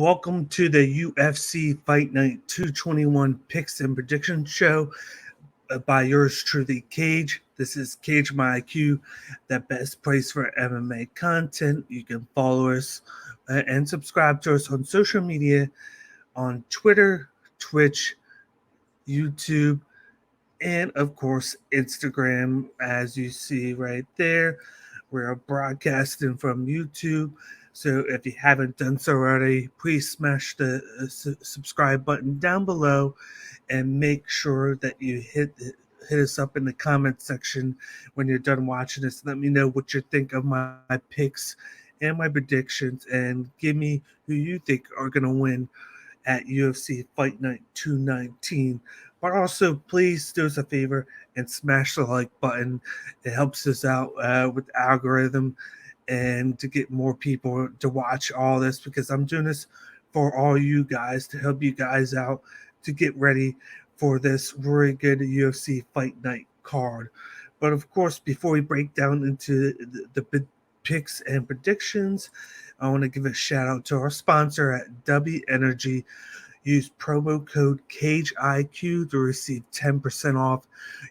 Welcome to the UFC Fight Night 221 Picks and Predictions Show by yours truly, Cage. This is Cage My IQ, the best place for MMA content. You can follow us and subscribe to us on social media on Twitter, Twitch, YouTube, and of course Instagram, as you see right there. We're broadcasting from YouTube, so if you haven't done so already, please smash the subscribe button down below and make sure that you hit us up in the comment section when you're done watching this. Let me know what you think of my picks and my predictions, and give me who you think are going to win at UFC Fight Night 219. But also, please do us a favor and smash the like button. It helps us out with the algorithm and to get more people to watch all this, because I'm doing this for all you guys, to help you guys out to get ready for this very good UFC Fight Night card. But of course, before we break down into the picks and predictions, I want to give a shout out to our sponsor at W Energy. Use promo code CAGEIQ to receive 10% off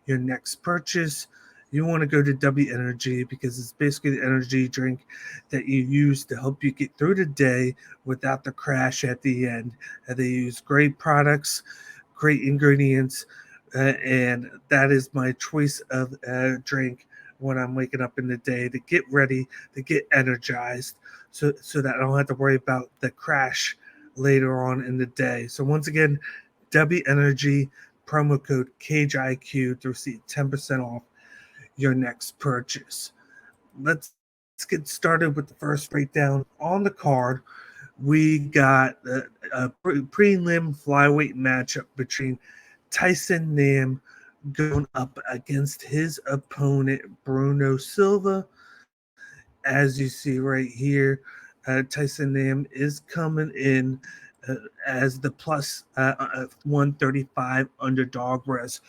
your next purchase. You want to go to W Energy because it's basically the energy drink that you use to help you get through the day without the crash at the end. They use great products, great ingredients, and that is my choice of drink when I'm waking up in the day to get ready, to get energized, so that I don't have to worry about the crash later on in the day. So once again, W Energy, promo code CAGEIQ to receive 10% off your next purchase. Let's get started with the first breakdown. On the card, we got a prelim flyweight matchup between Tyson Nam going up against his opponent Bruno Silva. As you see right here, Tyson Nam is coming in as the plus 135 underdog, whereas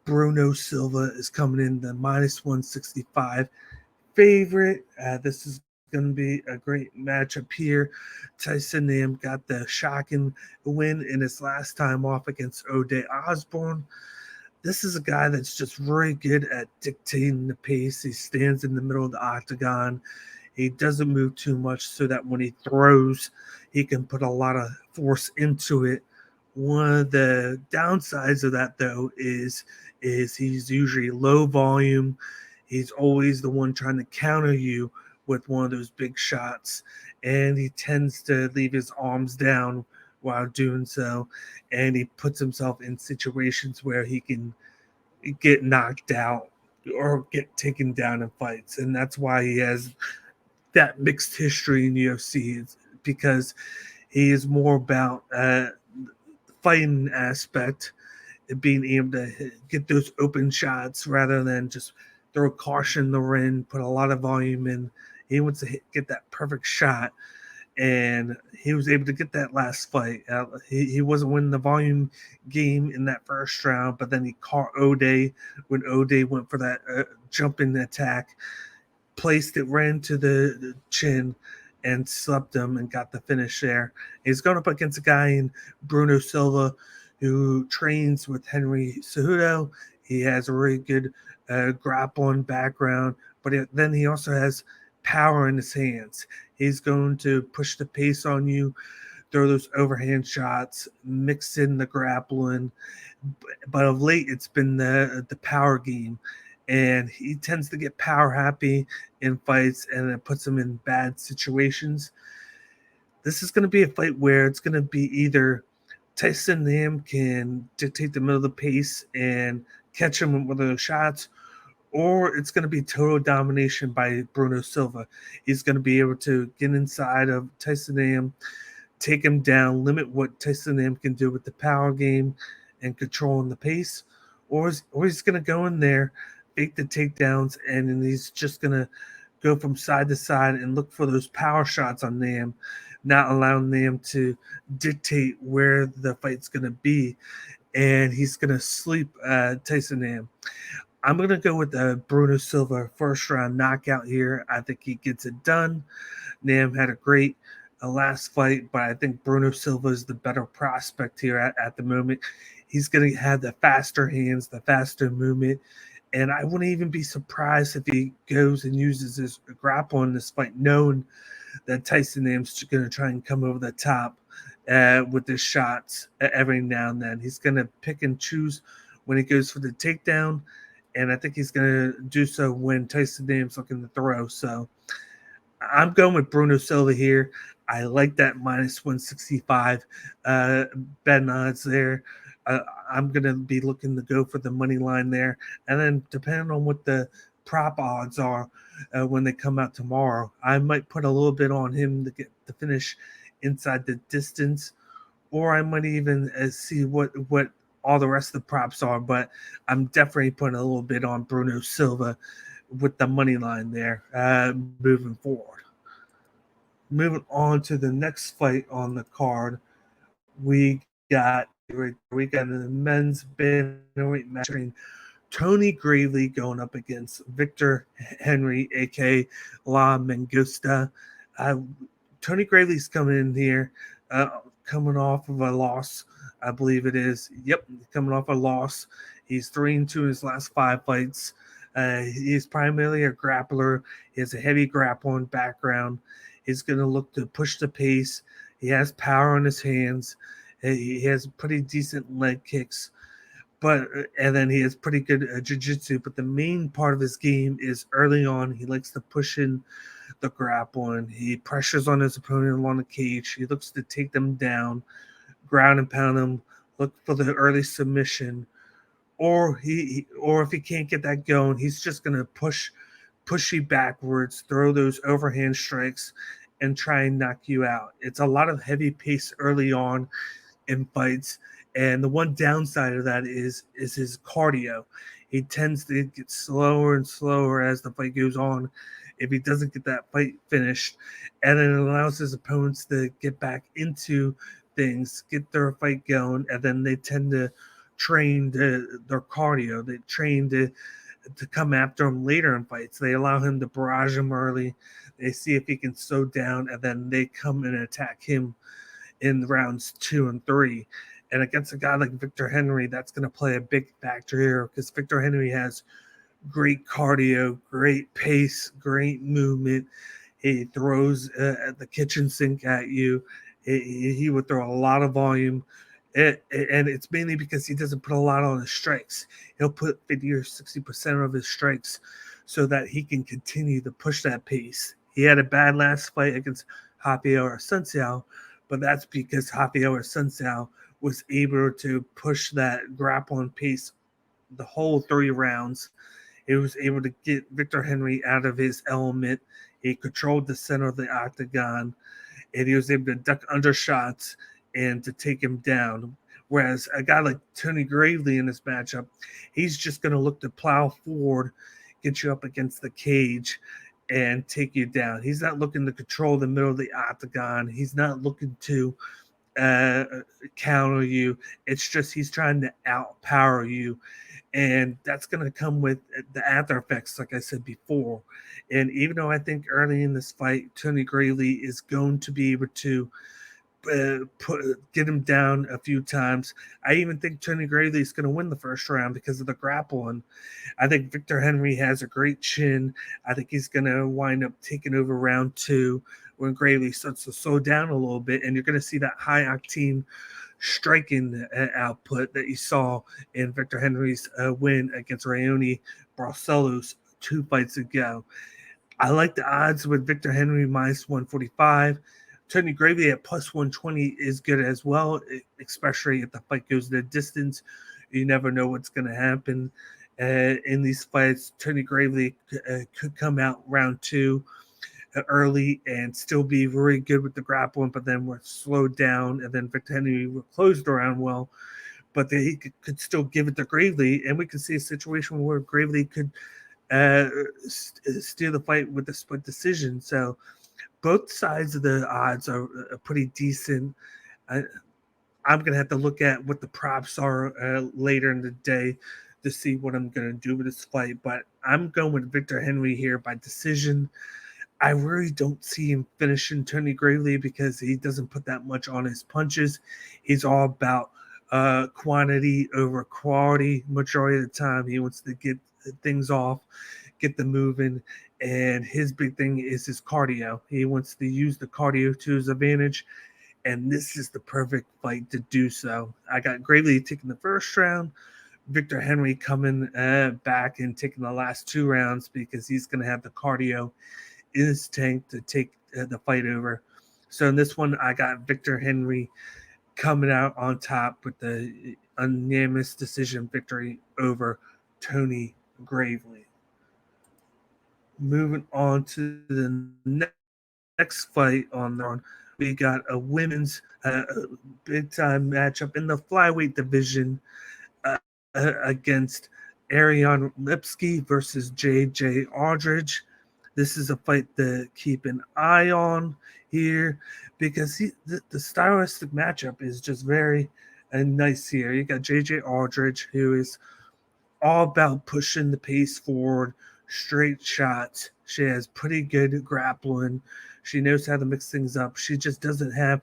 Bruno Silva is coming in the minus 165 favorite. This is going to be a great matchup here. Tyson Nam got the shocking win in his last time off against O'Day Osborne. This is a guy that's just very good at dictating the pace. He stands in the middle of the octagon. He doesn't move too much so that when he throws, he can put a lot of force into it. One of the downsides of that, though, is he's usually low volume. He's always the one trying to counter you with one of those big shots, and he tends to leave his arms down while doing so, and he puts himself in situations where he can get knocked out or get taken down in fights, and that's why he has that mixed history in UFC. It's because he is more about fighting aspect and being able to get those open shots rather than just throw caution in the ring, put a lot of volume in. He wants to get that perfect shot, and he was able to get that last fight. He wasn't winning the volume game in that first round, but then he caught O'Day when O'Day went for that jumping attack, placed it right into the chin and slept him and got the finish there. He's going up against a guy in Bruno Silva who trains with Henry Cejudo. He has a really good grappling background, but then he also has power in his hands. He's going to push the pace on you, throw those overhand shots, mix in the grappling. But of late, it's been the power game, and he tends to get power happy in fights, and it puts him in bad situations. This is going to be a fight where it's going to be either Tyson Nam can dictate the middle of the pace and catch him with one of those shots, or it's going to be total domination by Bruno Silva. He's going to be able to get inside of Tyson Nam, take him down, limit what Tyson Nam can do with the power game and controlling the pace, or he's going to go in there, fake the takedowns, and then he's just going to go from side to side and look for those power shots on Nam, not allowing Nam to dictate where the fight's going to be, and he's going to sleep Tyson Nam. I'm going to go with Bruno Silva first round knockout here. I think he gets it done. Nam had a great last fight, but I think Bruno Silva is the better prospect here at the moment. He's going to have the faster hands, the faster movement, and I wouldn't even be surprised if he goes and uses his grapple in this fight, knowing that Tyson is going to try and come over the top with his shots every now and then. He's going to pick and choose when he goes for the takedown, and I think he's going to do so when Tyson Name's looking to throw. So I'm going with Bruno Silva here. I like that minus 165 bet odds there. I'm going to be looking to go for the money line there. And then depending on what the prop odds are when they come out tomorrow, I might put a little bit on him to get the finish inside the distance, or I might even see what all the rest of the props are. But I'm definitely putting a little bit on Bruno Silva with the money line there moving forward. Moving on to the next fight on the card, we got a men's bantamweight match between Tony Gravely going up against Victor Henry, aka La Mangusta. Tony Gravely's coming in here, coming off of a loss, I believe it is. Yep, coming off a loss. He's 3-2 in his last 5 fights. He's primarily a grappler. He has a heavy grappling background. He's going to look to push the pace. He has power in his hands. He has pretty decent leg kicks, and then he has pretty good jiu-jitsu. But the main part of his game is early on. He likes to push in the grappling. He pressures on his opponent along the cage. He looks to take them down, ground and pound them, look for the early submission. Or if he can't get that going, he's just going to push you backwards, throw those overhand strikes, and try and knock you out. It's a lot of heavy pace early on in fights, and the one downside of that is his cardio. He tends to get slower and slower as the fight goes on if he doesn't get that fight finished, and it allows his opponents to get back into things, get their fight going, and then they tend to train their cardio. They train to come after him later in fights. They allow him to barrage him early. They see if he can slow down, and then they come and attack him in rounds 2 and 3. And against a guy like Victor Henry, that's going to play a big factor here because Victor Henry has great cardio, great pace, great movement. He throws the kitchen sink at you. He would throw a lot of volume. And it's mainly because he doesn't put a lot on his strikes. He'll put 50 or 60% of his strikes so that he can continue to push that pace. He had a bad last fight against Raphael Assuncao, but that's because Raphael Assuncao was able to push that grappling pace the whole 3 rounds. He was able to get Victor Henry out of his element. He controlled the center of the octagon, and he was able to duck undershots and to take him down. Whereas a guy like Tony Gravely in this matchup, he's just going to look to plow forward, get you up against the cage, and take you down. He's not looking to control the middle of the octagon. He's not looking to counter you. It's just he's trying to outpower you. And that's going to come with the after effects, like I said before. And even though I think early in this fight, Tony Gravely is going to be able to get him down a few times, I even think Tony Gravely is going to win the first round because of the grappling. I think Victor Henry has a great chin. I think he's going to wind up taking over round 2 when Gravely starts to slow down a little bit, and you're going to see that high octane striking output that you saw in Victor Henry's win against Raoni Barcelos 2 fights ago. I like the odds with Victor Henry minus 145. Tony Gravely at plus 120 is good as well, especially if the fight goes the distance. You never know what's going to happen in these fights. Tony Gravely could come out round 2 early and still be very good with the grappling, but then we're slowed down, and then Victor Henry will close the round well, but he could still give it to Gravely, and we could see a situation where Gravely could steal the fight with a split decision. So both sides of the odds are pretty decent. I'm going to have to look at what the props are later in the day to see what I'm going to do with this fight, but I'm going with Victor Henry here by decision. I really don't see him finishing Tony Gravely because he doesn't put that much on his punches. He's all about quantity over quality. Majority of the time, he wants to get things off, get them moving, and his big thing is his cardio. He wants to use the cardio to his advantage, and this is the perfect fight to do so. I got Gravely taking the first round, Victor Henry coming back and taking the last 2 rounds because he's going to have the cardio in his tank to take the fight over. So in this one, I got Victor Henry coming out on top with the unanimous decision victory over Tony Gravely. Moving on to the next fight on there, we got a women's big time matchup in the flyweight division against ArielLipsky versus JJ Aldridge. This is a fight to keep an eye on here because the stylistic matchup is just very nice here. You got JJ Aldridge, who is all about pushing the pace forward, straight shots. She has pretty good grappling. She knows how to mix things up. She just doesn't have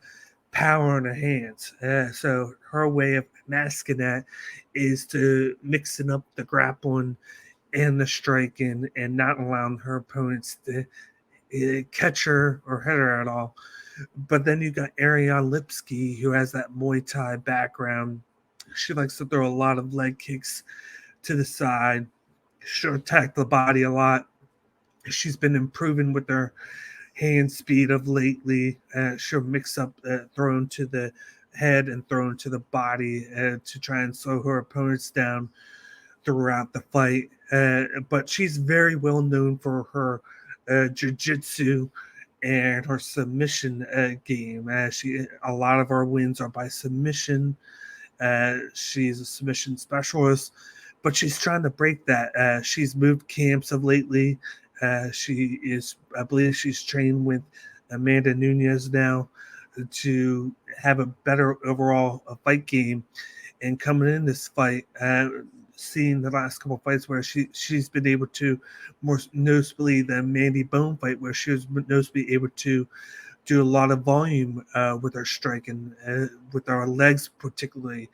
power in her hands. So her way of masking that is to mixing up the grappling and the striking and not allowing her opponents to catch her or hit her at all. But then you got ArielLipsky, who has that Muay Thai background. She likes to throw a lot of leg kicks to the side. She'll attack the body a lot. She's been improving with her hand speed of lately. She'll mix up thrown to the head and thrown to the body to try and slow her opponents down throughout the fight. But she's very well known for her jiu-jitsu and her submission game. A lot of our wins are by submission. She's a submission specialist, but she's trying to break that. She's moved camps of lately. I believe she's trained with Amanda Nunes now to have a better overall fight game. And coming in this fight, seeing the last couple of fights where she's been able to, more noticeably the Mandy Bone fight, where she was noticeably able to do a lot of volume with her striking, with her legs particularly.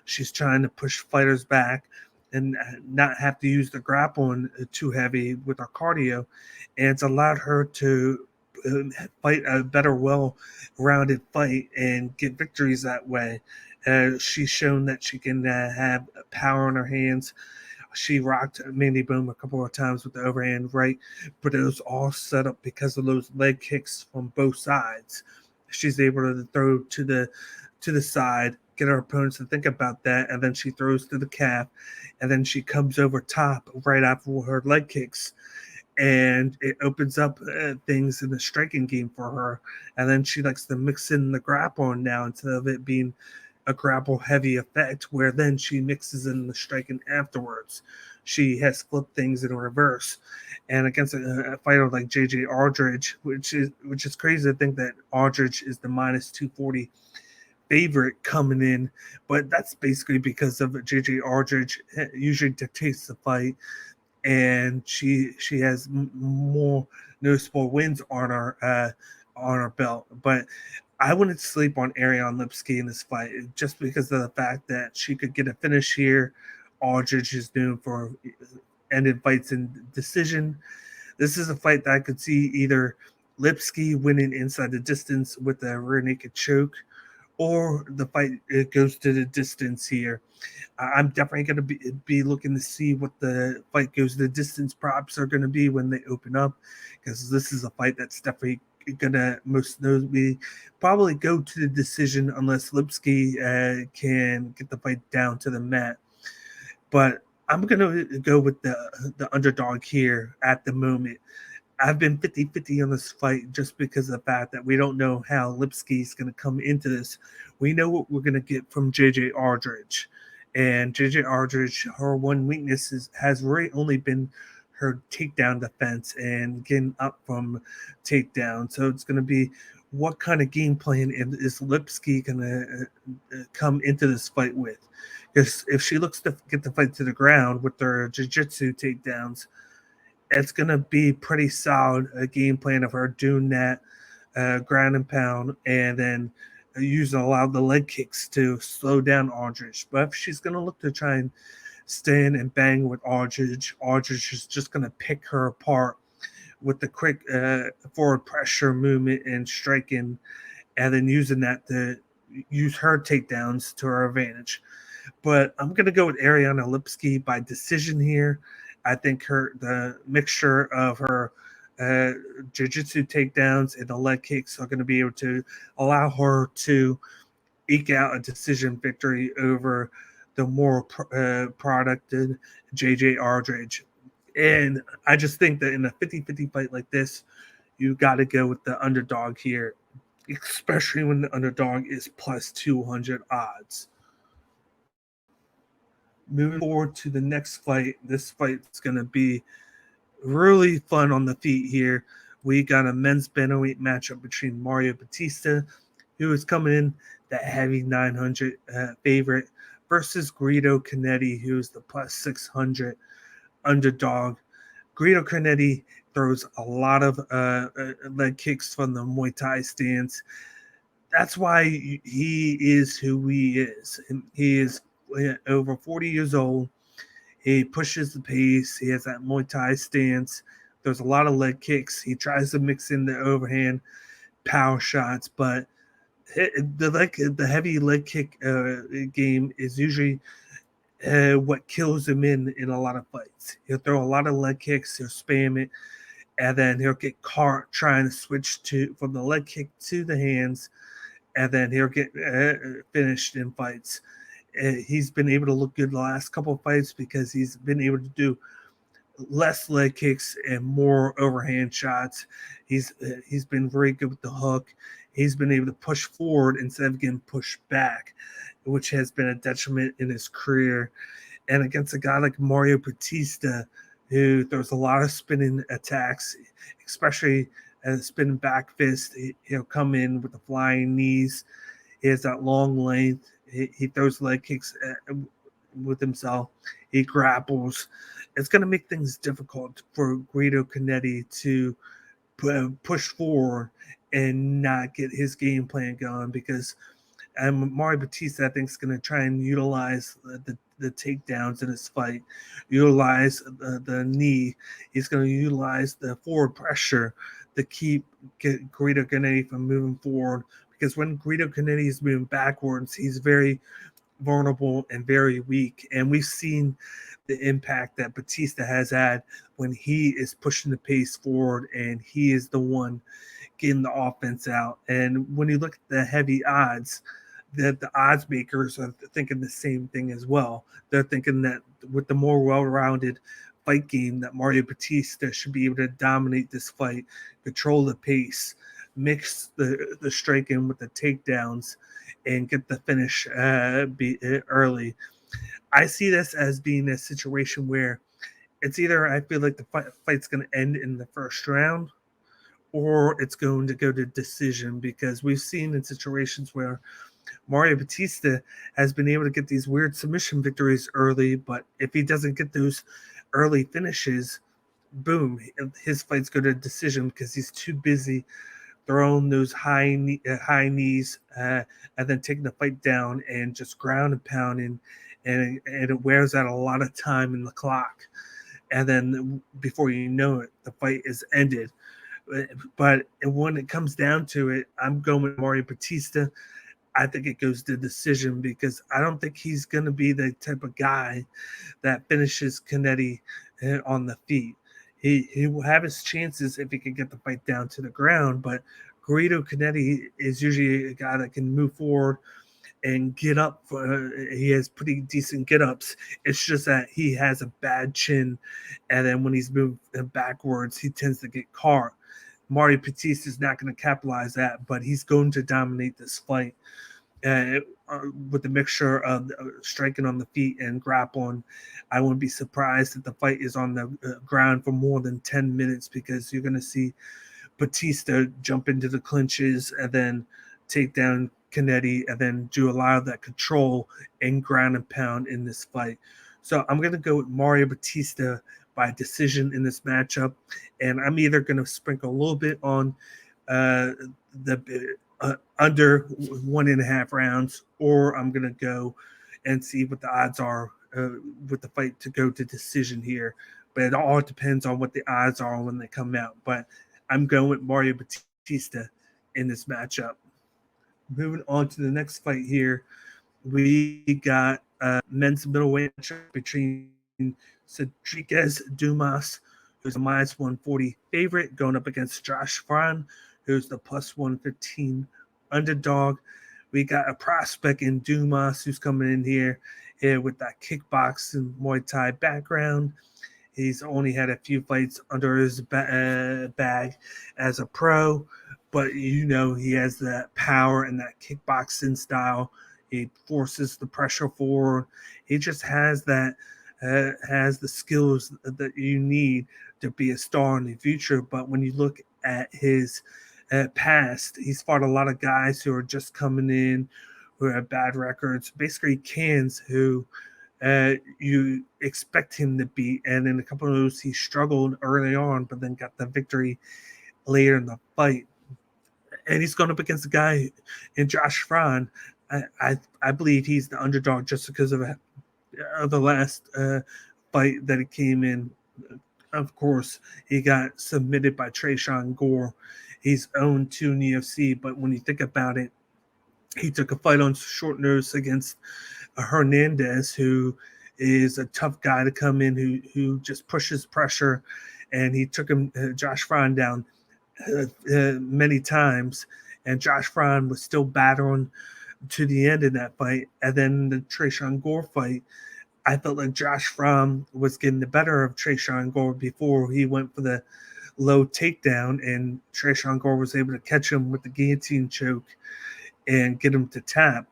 She's trying to push fighters back and not have to use the grappling too heavy with her cardio. And it's allowed her to fight a better, well-rounded fight and get victories that way. She's shown that she can have power in her hands. She rocked Mandy Boom a couple of times with the overhand right, but it was all set up because of those leg kicks from both sides. She's able to throw to the side, get her opponents to think about that, and then she throws to the calf, and then she comes over top right after her leg kicks, and it opens up things in the striking game for her. And then she likes to mix in the grappling now instead of it being a grapple heavy effect, where then she mixes in the striking afterwards. She has flipped things in reverse. And against a fighter like JJ Aldridge, which is crazy to think that Aldridge is the minus 240 favorite coming in, but that's basically because of JJ Aldridge usually dictates the fight, and she has more noticeable wins on her belt. But I wouldn't sleep on ArielLipsky in this fight just because of the fact that she could get a finish here. Aldridge is known for ended fights in decision. This is a fight that I could see either Lipsky winning inside the distance with a rear naked choke, or the fight goes to the distance here. I'm definitely going to be looking to see what the fight goes to the distance props are going to be when they open up, because this is a fight that's definitely going to most notably probably go to the decision unless Lipsky can get the fight down to the mat. But I'm going to go with the underdog here at the moment. I've been 50-50 on this fight just because of the fact that we don't know how Lipsky is going to come into this. We know what we're going to get from JJ Aldridge. And JJ Aldridge, her one weakness has really only been her takedown defense and getting up from takedown. So it's going to be what kind of game plan is Lipsky going to come into this fight with? Because if she looks to get the fight to the ground with her jiu-jitsu takedowns, it's going to be pretty solid, a game plan of her doing that, ground and pound, and then using a lot of the leg kicks to slow down Aldridge. But if she's going to look to try and stand and bang with Aldridge is just going to pick her apart with the quick forward pressure movement and striking, and then using that to use her takedowns to her advantage. But I'm going to go with ArielLipsky by decision here. I think the mixture of her jiu-jitsu takedowns and the leg kicks are going to be able to allow her to eke out a decision victory over the more productive JJ Aldridge. And I just think that in a 50-50 fight like this, you got to go with the underdog here, especially when the underdog is plus 200 odds. Moving forward to the next fight, this fight's going to be really fun on the feet here. We got a men's bantamweight matchup between Mario Batista, who is coming in that heavy 900 favorite, versus Guido Canetti, who's the plus 600 underdog. Guido Canetti throws a lot of leg kicks from the Muay Thai stance. That's why he is who he is. And he is over 40 years old. He pushes the pace. He has that Muay Thai stance. There's a lot of leg kicks. He tries to mix in the overhand power shots, but the heavy leg kick game is usually what kills him in a lot of fights. He'll throw a lot of leg kicks. He'll spam it, and then he'll get caught trying to switch from the leg kick to the hands, and then he'll get finished in fights. He's been able to look good the last couple of fights because he's been able to do less leg kicks and more overhand shots. He's been very good with the hook. He's been able to push forward instead of getting pushed back, which has been a detriment in his career. And against a guy like Mario Batista, who throws a lot of spinning attacks, especially a spinning back fist, he'll come in with the flying knees. He has that long length. He throws leg kicks with himself. He grapples. It's going to make things difficult for Guido Canetti to push forward and not get his game plan going, because Mario Batista, I think, is going to try and utilize the takedowns in his fight, utilize the knee. He's going to utilize the forward pressure to keep Guido Canetti from moving forward, because when Guido Canetti is moving backwards, he's very vulnerable and very weak. And we've seen the impact that Batista has had when he is pushing the pace forward and he is the one getting the offense out. And when you look at the heavy odds, that the odds makers are thinking the same thing as well. They're thinking that with the more well-rounded fight game, that Mario Batista should be able to dominate this fight, control the pace, mix the striking with the takedowns, and get the finish early. I see this as being a situation where it's either, I feel like the fight's going to end in the first round, or it's going to go to decision, because we've seen in situations where Mario Batista has been able to get these weird submission victories early, but if he doesn't get those early finishes, boom, his fights go to decision because he's too busy throwing those high knees and then taking the fight down and just ground and pounding, and it wears out a lot of time in the clock. And then before you know it, the fight is ended. But when it comes down to it, I'm going with Mario Batista. I think it goes to decision, because I don't think he's going to be the type of guy that finishes Canetti on the feet. He will have his chances if he can get the fight down to the ground, but Guido Canetti is usually a guy that can move forward and get up. He has pretty decent get-ups. It's just that he has a bad chin, and then when he's moved backwards, he tends to get caught. Mario Batista is not going to capitalize that, but he's going to dominate this fight with the mixture of striking on the feet and grappling. I wouldn't be surprised if the fight is on the ground for more than 10 minutes, because you're going to see Batista jump into the clinches and then take down Canetti and then do a lot of that control and ground and pound in this fight. So I'm going to go with Mario Batista by decision in this matchup. And I'm either going to sprinkle a little bit on the under 1.5 rounds, or I'm going to go and see what the odds are with the fight to go to decision here. But it all depends on what the odds are when they come out. But I'm going with Mario Batista in this matchup. Moving on to the next fight here, we got men's middleweight matchup between Cedricus Dumas, who's a minus 140 favorite, going up against Josh Fran, who's the plus 115 underdog. We got a prospect in Dumas who's coming in here with that kickboxing Muay Thai background. He's only had a few fights under his bag as a pro, but he has that power and that kickboxing style. He forces the pressure forward. He just has that has the skills that you need to be a star in the future. But when you look at his past, he's fought a lot of guys who are just coming in, who have bad records, basically cans who you expect him to beat. And in a couple of those, he struggled early on, but then got the victory later in the fight. And he's going up against a guy in Josh Fran. I believe he's the underdog just because of the last fight that he came in. Of course, he got submitted by Tresean Gore. He's 0-2 in the UFC, but when you think about it, he took a fight on short notice against Hernandez, who is a tough guy to come in, who just pushes pressure, and he took him Josh Fran down many times, and Josh Fran was still battling to the end in that fight. And then the Tresean Gore fight, I felt like Josh Fran was getting the better of Tresean Gore before he went for the low takedown, and Tresean Gore was able to catch him with the guillotine choke and get him to tap.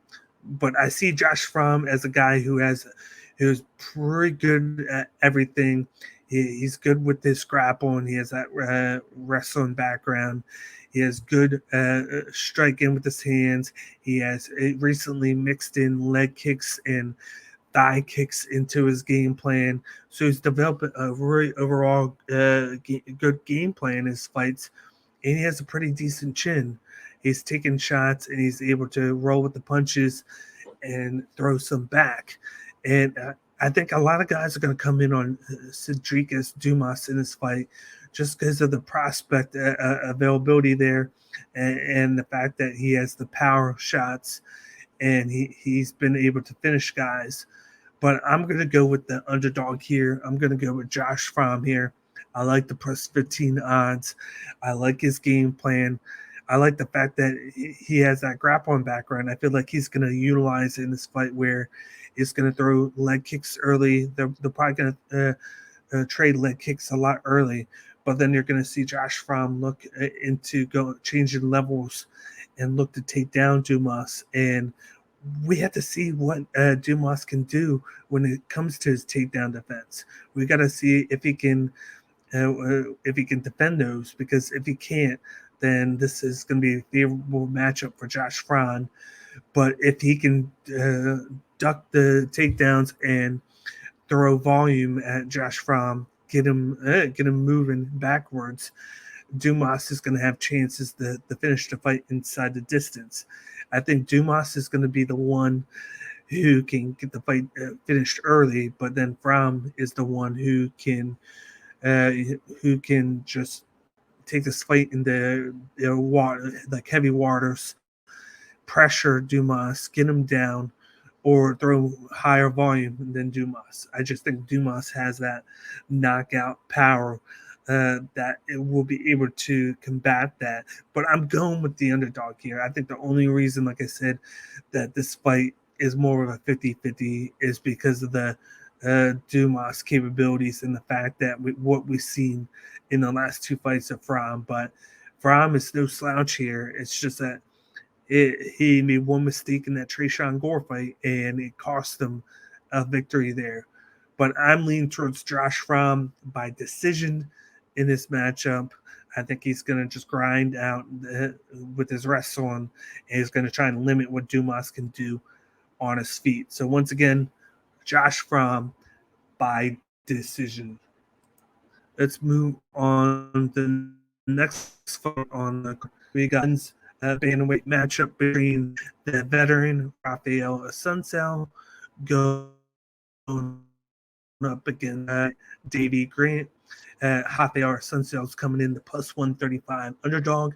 But I see Josh Fran as a guy who's pretty good at everything. He's good with his grappling. He has that wrestling background. He has good striking with his hands. He has recently mixed in leg kicks and thigh kicks into his game plan. So he's developed a really overall good game plan in his fights, and he has a pretty decent chin. He's taking shots, and he's able to roll with the punches and throw some back. And I think a lot of guys are going to come in on Cedricus Dumas in this fight just because of the prospect availability there and the fact that he has the power shots and he's been able to finish guys. But I'm going to go with the underdog here. I'm going to go with Josh Fran here. I like the plus 15 odds. I like his game plan. I like the fact that he has that grappling background. I feel like he's going to utilize it in this fight where he's going to throw leg kicks early. They're probably going to trade leg kicks a lot early, but then you're going to see Josh Fran look into changing levels and look to take down Dumas. And we have to see what Dumas can do when it comes to his takedown defense. We got to see if he can defend those, because if he can't, then this is going to be a favorable matchup for Josh Fran. But if he can duck the takedowns and throw volume at Josh Fran, get him moving backwards, Dumas is going to have chances to finish the fight inside the distance. I think Dumas is going to be the one who can get the fight finished early, but then Fran is the one who can just take this fight in the water, like heavy waters, pressure Dumas, get him down, or throw higher volume than Dumas. I just think Dumas has that knockout power that it will be able to combat that. But I'm going with the underdog here. I think the only reason, like I said, that this fight is more of a 50-50 is because of the Dumas capabilities and the fact that what we've seen in the last two fights of Fran. But Fran is no slouch here. It's just that he made one mistake in that Tresean Gore fight, and it cost him a victory there. But I'm leaning towards Josh Fran by decision in this matchup. I think he's going to just grind out with his wrestling, and he's going to try and limit what Dumas can do on his feet. So once again, Josh Fran by decision. Let's move on to the next fight on the we got bantamweight matchup between the veteran Raphael Assuncao going up against Davey Grant. Raphael Assuncao coming in the plus 135 underdog,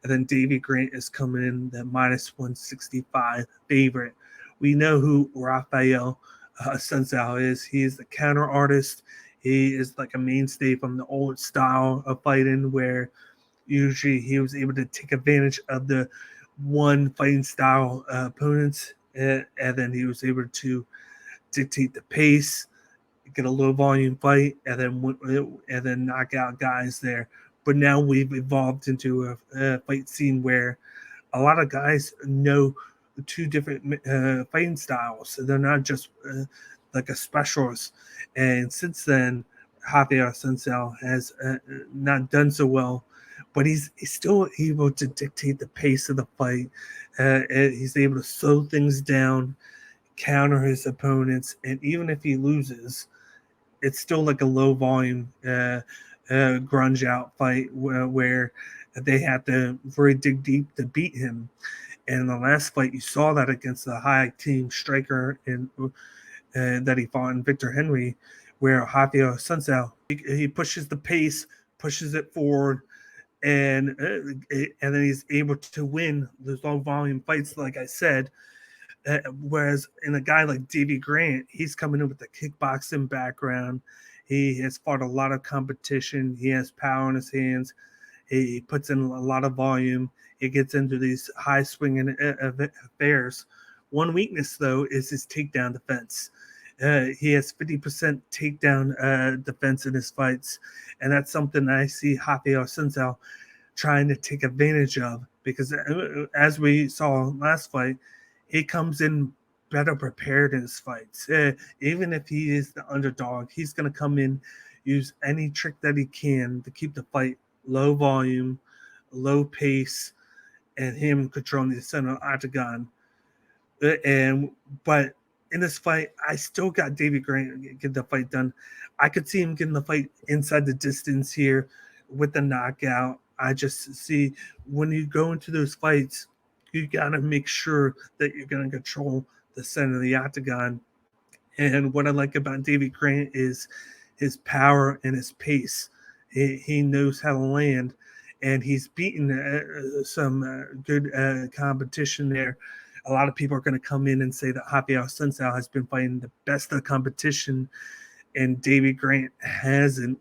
and then Davey Grant is coming in the minus 165 favorite. We know who Raphael Assuncao is. He is the counter artist. He is like a mainstay from the old style of fighting where usually he was able to take advantage of the one fighting style opponents, and then he was able to dictate the pace, get a low volume fight, and then knock out guys there. But now we've evolved into a fight scene where a lot of guys know two different fighting styles. So they're not just like a specialist. And since then, Javier Assuncao has not done so well, but he's still able to dictate the pace of the fight. He's able to slow things down, counter his opponents, and even if he loses, it's still like a low volume grunge out fight where they have to very dig deep to beat him. And in the last fight, you saw that against the high team striker in that he fought in Victor Henry, where Javier Assuncao he pushes the pace, pushes it forward, and then he's able to win those low volume fights. Like I said, whereas in a guy like Davey Grant, he's coming in with a kickboxing background. He has fought a lot of competition. He has power in his hands. He puts in a lot of volume. He gets into these high swinging affairs. One weakness, though, is his takedown defense. He has 50% takedown defense in his fights, and that's something I see Raphael Assuncao trying to take advantage of because, as we saw last fight, he comes in better prepared in his fights. Even if he is the underdog, he's going to come in, use any trick that he can to keep the fight low volume, low pace, and him controlling the center of the octagon. But in this fight, I still got Davey Grant get the fight done. I could see him getting the fight inside the distance here with the knockout. I just see when you go into those fights, you got to make sure that you're going to control the center of the octagon. And what I like about Davey Grant is his power and his pace. He knows how to land, and he's beaten some good competition there. A lot of people are going to come in and say that Raphael Assuncao has been fighting the best of the competition, and Davey Grant hasn't.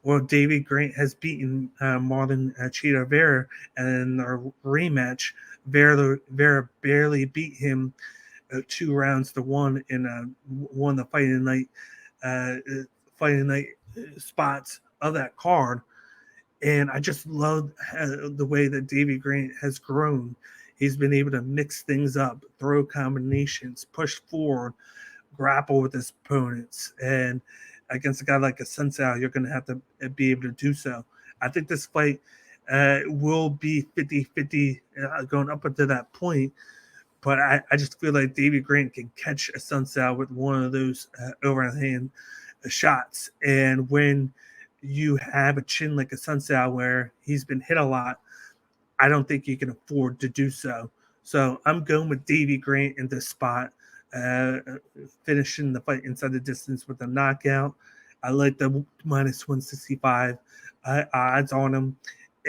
Well, Davey Grant has beaten Marlon Chita Vera, and in their rematch, Vera barely beat him 2 rounds to 1 in one of the fighting night spots of that card. And I just love the way that Davey Grant has grown. He's been able to mix things up, throw combinations, push forward, grapple with his opponents. And against a guy like Assuncao, you're going to have to be able to do so. I think this fight will be 50-50 going up until that point. But I just feel like Davey Grant can catch Assuncao with one of those overhand shots. And when you have a chin like Assuncao where he's been hit a lot, I don't think you can afford to do so. So I'm going with Davey Grant in this spot, finishing the fight inside the distance with a knockout. I like the minus 165 odds on him.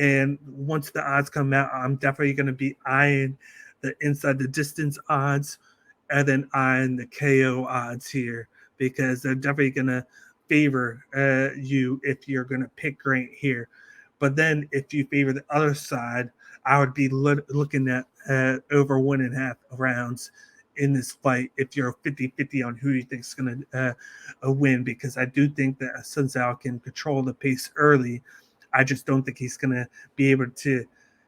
And once the odds come out, I'm definitely going to be eyeing the inside the distance odds and then eyeing the KO odds here because they're definitely going to favor you if you're going to pick Grant here. But then if you favor the other side, I would be looking at over 1.5 rounds in this fight if you're 50-50 on who you think is going to win, because I do think that Assuncao can control the pace early. I just don't think he's going to be able to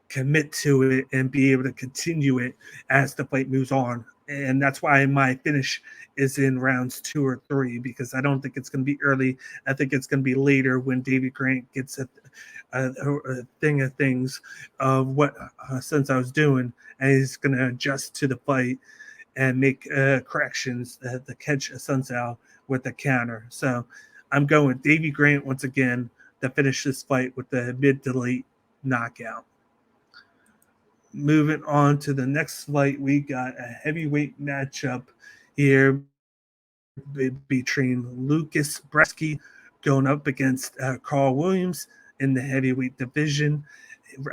commit to it and be able to continue it as the fight moves on. And that's why my finish is in rounds 2 or 3, because I don't think it's going to be early. I think it's going to be later when Davey Grant gets a thing of things of what Assuncao was doing, and he's going to adjust to the fight and make corrections to catch Assuncao with the counter. So I'm going with Davey Grant once again, to finish this fight with the mid to late knockout. Moving on to the next fight, we got a heavyweight matchup here between Lucas Breski going up against Carl Williams in the heavyweight division.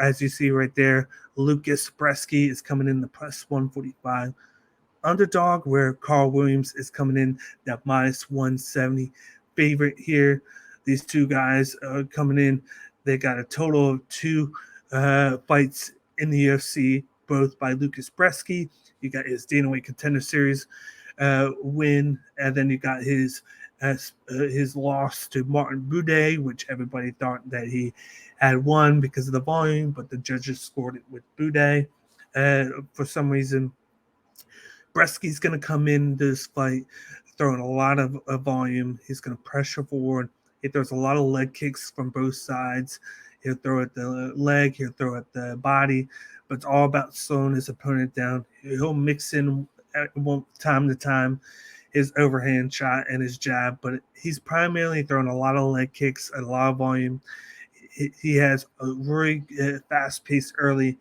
As you see right there, Lucas Breski is coming in the plus 145 underdog, where Carl Williams is coming in that minus 170 favorite here. These two guys are coming in. They got a total of 2 fights in the UFC, both by Lucas Breski. You got his Dana White Contender Series win, and then you got his loss to Martin Buday, which everybody thought that he had won because of the volume, but the judges scored it with Buday. For some reason, Breski's going to come in this fight throwing a lot of volume. He's going to pressure forward. He throws a lot of leg kicks from both sides. He'll throw at the leg. He'll throw at the body. But it's all about slowing his opponent down. He'll mix in time to time his overhand shot and his jab, but he's primarily throwing a lot of leg kicks and a lot of volume. He has a very fast pace early,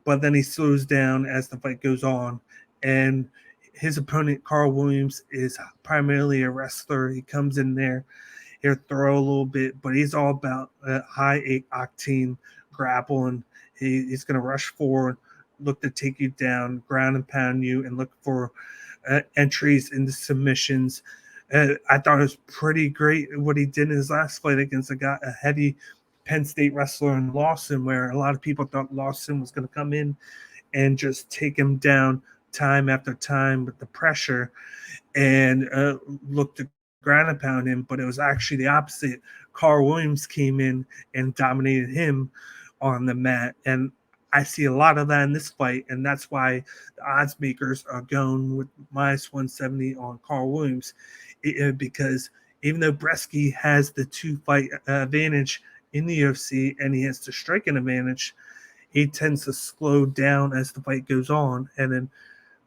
but then he slows down as the fight goes on. And his opponent, Carl Williams, is primarily a wrestler. He comes in there, he'll throw a little bit, but he's all about high octane grappling. He's going to rush forward, look to take you down, ground and pound you, and look for entries into submissions. I thought it was pretty great what he did in his last fight against a heavy Penn State wrestler in Lawson, where a lot of people thought Lawson was going to come in and just take him down time after time with the pressure and look to ground and pound him, but it was actually the opposite. Carl Williams came in and dominated him on the mat, and I see a lot of that in this fight, and that's why the odds makers are going with minus 170 on Carl Williams, because even though Breski has the 2-fight advantage in the UFC and he has the striking advantage, he tends to slow down as the fight goes on, and then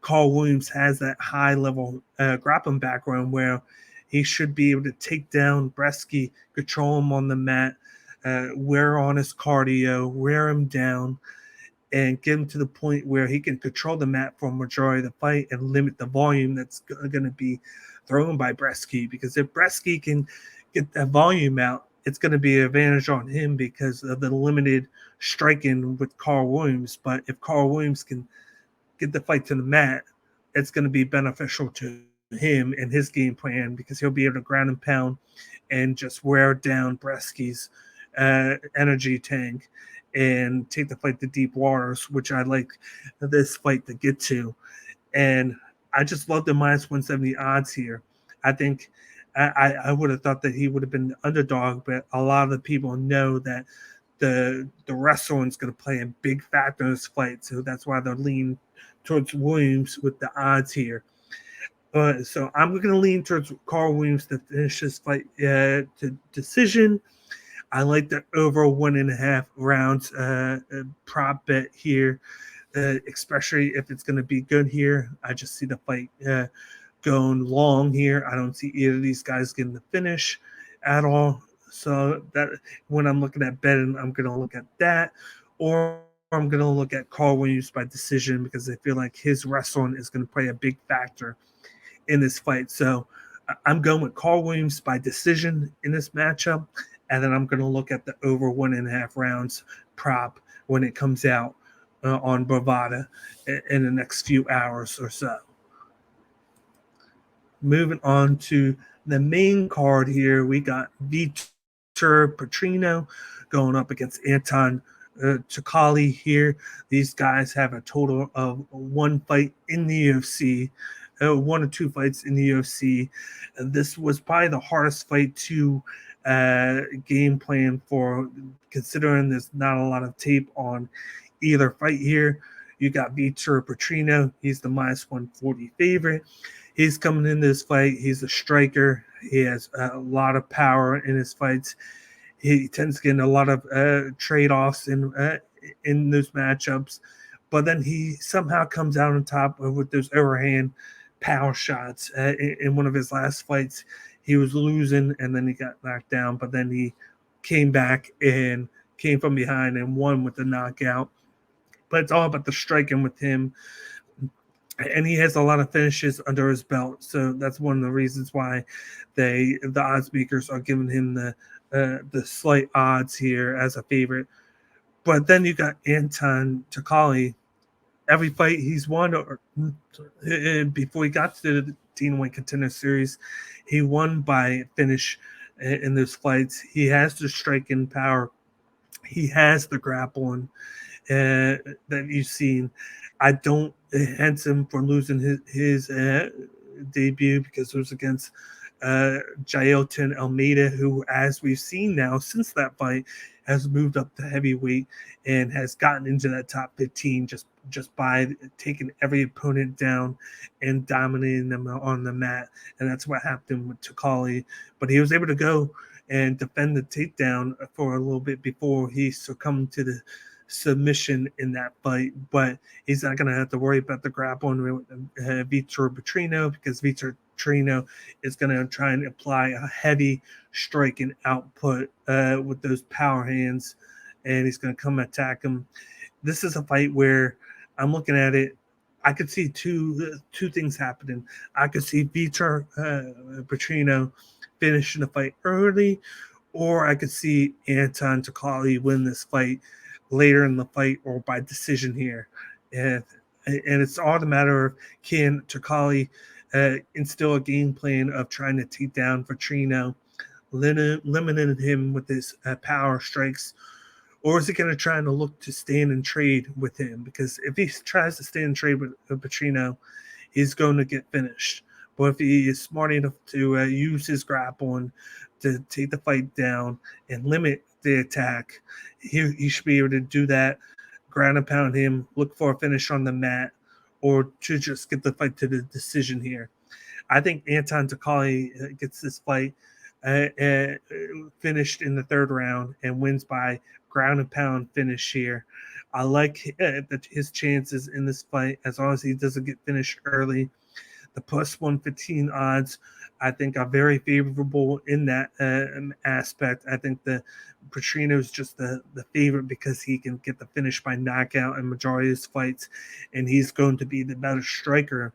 Carl Williams has that high-level grappling background where he should be able to take down Breski, control him on the mat, wear on his cardio, wear him down, and get him to the point where he can control the mat for a majority of the fight and limit the volume that's going to be thrown by Breski. Because if Breski can get that volume out, it's going to be an advantage on him because of the limited striking with Carl Williams. But if Carl Williams can get the fight to the mat, it's going to be beneficial to him and his game plan, because he'll be able to ground and pound and just wear down Breski's energy tank and take the fight to deep waters, which I like this fight to get to. And I just love the minus 170 odds here. I think I would have thought that he would have been the underdog, but a lot of the people know that the wrestling is going to play a big factor in this fight, so that's why they're leaning towards Williams with the odds here. So I'm going to lean towards Carl Williams to finish this fight to decision. I like the over 1.5 rounds prop bet here, especially if it's going to be good here. I just see the fight going long here. I don't see either of these guys getting the finish at all. So that when I'm looking at betting, I'm going to look at that, or I'm going to look at Carl Williams by decision, because I feel like his wrestling is going to play a big factor in this fight. So I'm going with Carl Williams by decision in this matchup, and then I'm going to look at the over 1.5 rounds prop when it comes out on Bovada in the next few hours or so. Moving on to the main card here, we got Petr Petrino going up against Anton Takali here. These guys have a total of 1 fight in the UFC, 1 or 2 fights in the UFC. This was probably the hardest fight to game plan for, considering there's not a lot of tape on either fight here. You got Petr Petrino. He's the minus 140 favorite. He's coming in this fight. He's a striker. He has a lot of power in his fights. He tends to get in a lot of trade-offs in those matchups. But then he somehow comes out on top with those overhand power shots. In one of his last fights, he was losing, and then he got knocked down. But then he came back and came from behind and won with the knockout. But it's all about the striking with him. And he has a lot of finishes under his belt. So that's one of the reasons why the odds makers are giving him the slight odds here as a favorite. But then you got Anton Takali. Every fight he's won, or before he got to the Dean Contender Series, he won by finish in those fights. He has the striking power. He has the grappling that you've seen. I don't hence him for losing his debut because it was against Jailton Almeida, who, as we've seen now since that fight, has moved up to heavyweight and has gotten into that top 15 just by taking every opponent down and dominating them on the mat. And that's what happened with Takali. But he was able to go and defend the takedown for a little bit before he succumbed to the submission in that fight. But he's not going to have to worry about the grappling with Vitor Petrino, because Vitor Petrino is going to try and apply a heavy striking output with those power hands, and he's going to come attack him. This is a fight where I'm looking at it. I could see two things happening. I could see Vitor Petrino finishing the fight early, or I could see Anton Takali win this fight later in the fight or by decision here. And it's all the matter of, can Takali instill a game plan of trying to take down Petrino, limiting him with his power strikes, or is he going to try to look to stand and trade with him? Because if he tries to stand and trade with Petrino, he's going to get finished. But if he is smart enough to use his grappling to take the fight down and limit the attack, he should be able to do that, ground and pound him, look for a finish on the mat, or to just get the fight to the decision here. I think Anton Takali gets this fight finished in the third round and wins by ground and pound finish here. I like his chances in this fight as long as he doesn't get finished early. The plus 115 odds, I think, are very favorable in that aspect. I think the Petrino is just the favorite because he can get the finish by knockout in majority of his fights, and he's going to be the better striker.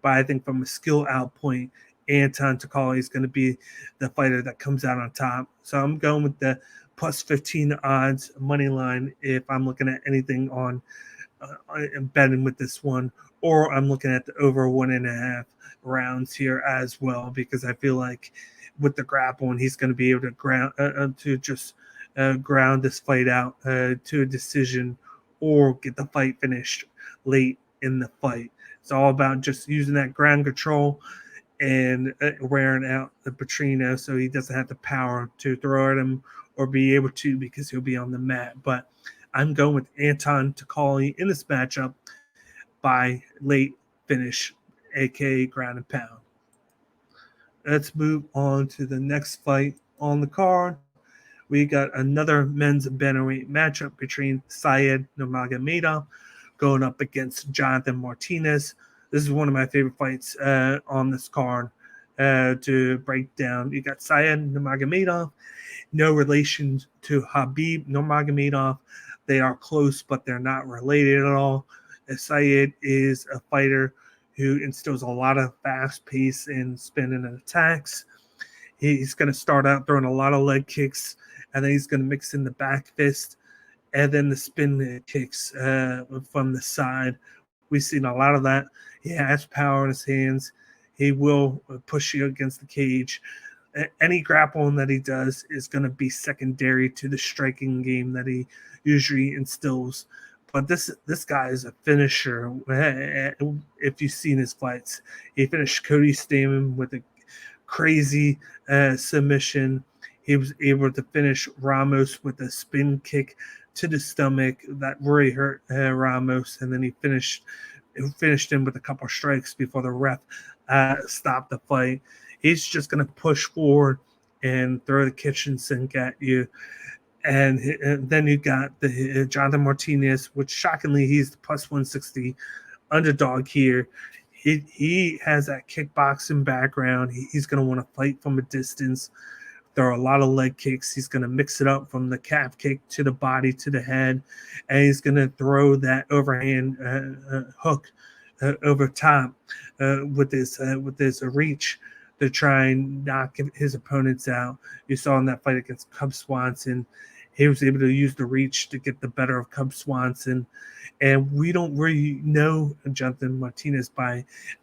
But I think from a skill outpoint, Anton Takali is going to be the fighter that comes out on top. So I'm going with the plus 15 odds money line if I'm looking at anything on betting with this one, or I'm looking at the over 1.5 rounds here as well, because I feel like with the grappling, he's going to be able to ground this fight out to a decision or get the fight finished late in the fight. It's all about just using that ground control and wearing out the Petrino so he doesn't have the power to throw at him or be able to, because he'll be on the mat. But I'm going with Anton Takali in this matchup by late finish, aka ground and pound. Let's move on to the next fight on the card. We got another men's bantamweight matchup between Syed Nurmagomedov going up against Jonathan Martinez. This is one of my favorite fights on this card to break down. You got Syed Nurmagomedov, no relation to Khabib Nurmagomedov. They are close, but they're not related at all. Syed is a fighter who instills a lot of fast pace and spinning and attacks. He's going to start out throwing a lot of leg kicks, and then he's going to mix in the back fist and then the spin kicks from the side. We've seen a lot of that. He has power in his hands. He will push you against the cage. Any grappling that he does is going to be secondary to the striking game that he usually instills. But this guy is a finisher. If you've seen his fights, he finished Cody Stamann with a crazy submission. He was able to finish Ramos with a spin kick to the stomach that really hurt Ramos, and then he finished him with a couple of strikes before the ref stopped the fight. He's just going to push forward and throw the kitchen sink at you. And then you got the Jonathan Martinez, which shockingly he's the plus 160 underdog here. He has that kickboxing background. He's going to want to fight from a distance, There are a lot of leg kicks. He's going to mix it up from the calf kick to the body to the head, and he's going to throw that overhand hook over top with his reach to try and knock his opponents out. You saw in that fight against Cub Swanson, he was able to use the reach to get the better of Cub Swanson. And we don't really know Jonathan Martinez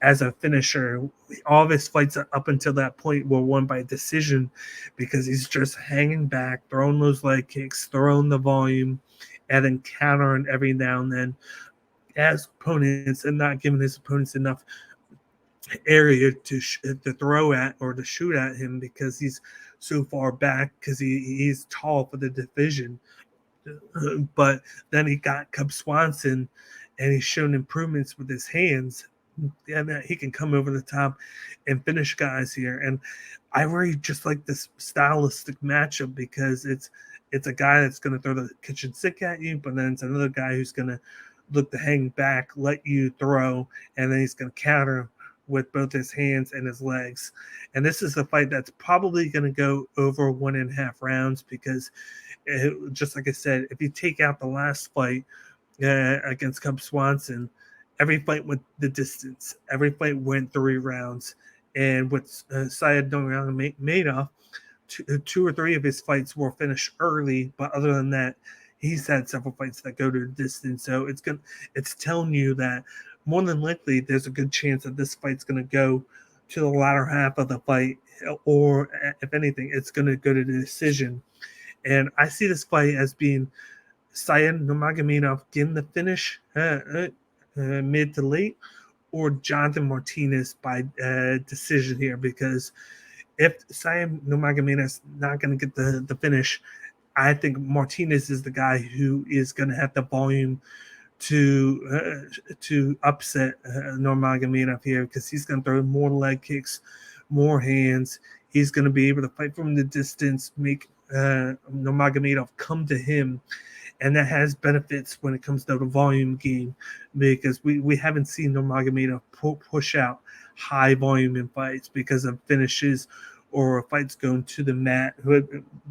as a finisher. All of his fights up until that point were won by decision because he's just hanging back, throwing those leg kicks, throwing the volume, and then countering every now and then as opponents and not giving his opponents enough area to throw at or to shoot at him because he's so far back because he's tall for the division. But then he got Cub Swanson, and he's shown improvements with his hands, and that he can come over the top and finish guys here. And I really just like this stylistic matchup because it's a guy that's going to throw the kitchen sink at you, but then it's another guy who's going to look to hang back, let you throw, and then he's going to counter with both his hands and his legs. And this is a fight that's probably going to go over 1.5 rounds because just like I said, if you take out the last fight against Cub Swanson, every fight went the distance. Every fight went 3 rounds. And with Syed Nurmagomedov, two or three of his fights were finished early, but other than that, he's had several fights that go to the distance. So it's telling you that more than likely there's a good chance that this fight's going to go to the latter half of the fight, or if anything, it's going to go to the decision. And I see this fight as being Syed Nurmagomedov getting the finish mid to late, or Jonathan Martinez by decision here. Because if Syed Nurmagomedov is not going to get the finish, I think Martinez is the guy who is going to have the volume to upset Nurmagomedov here, because he's going to throw more leg kicks, more hands. He's going to be able to fight from the distance, make Nurmagomedov come to him, and that has benefits when it comes to the volume game, because we haven't seen Nurmagomedov push out high volume in fights because of finishes or fights going to the mat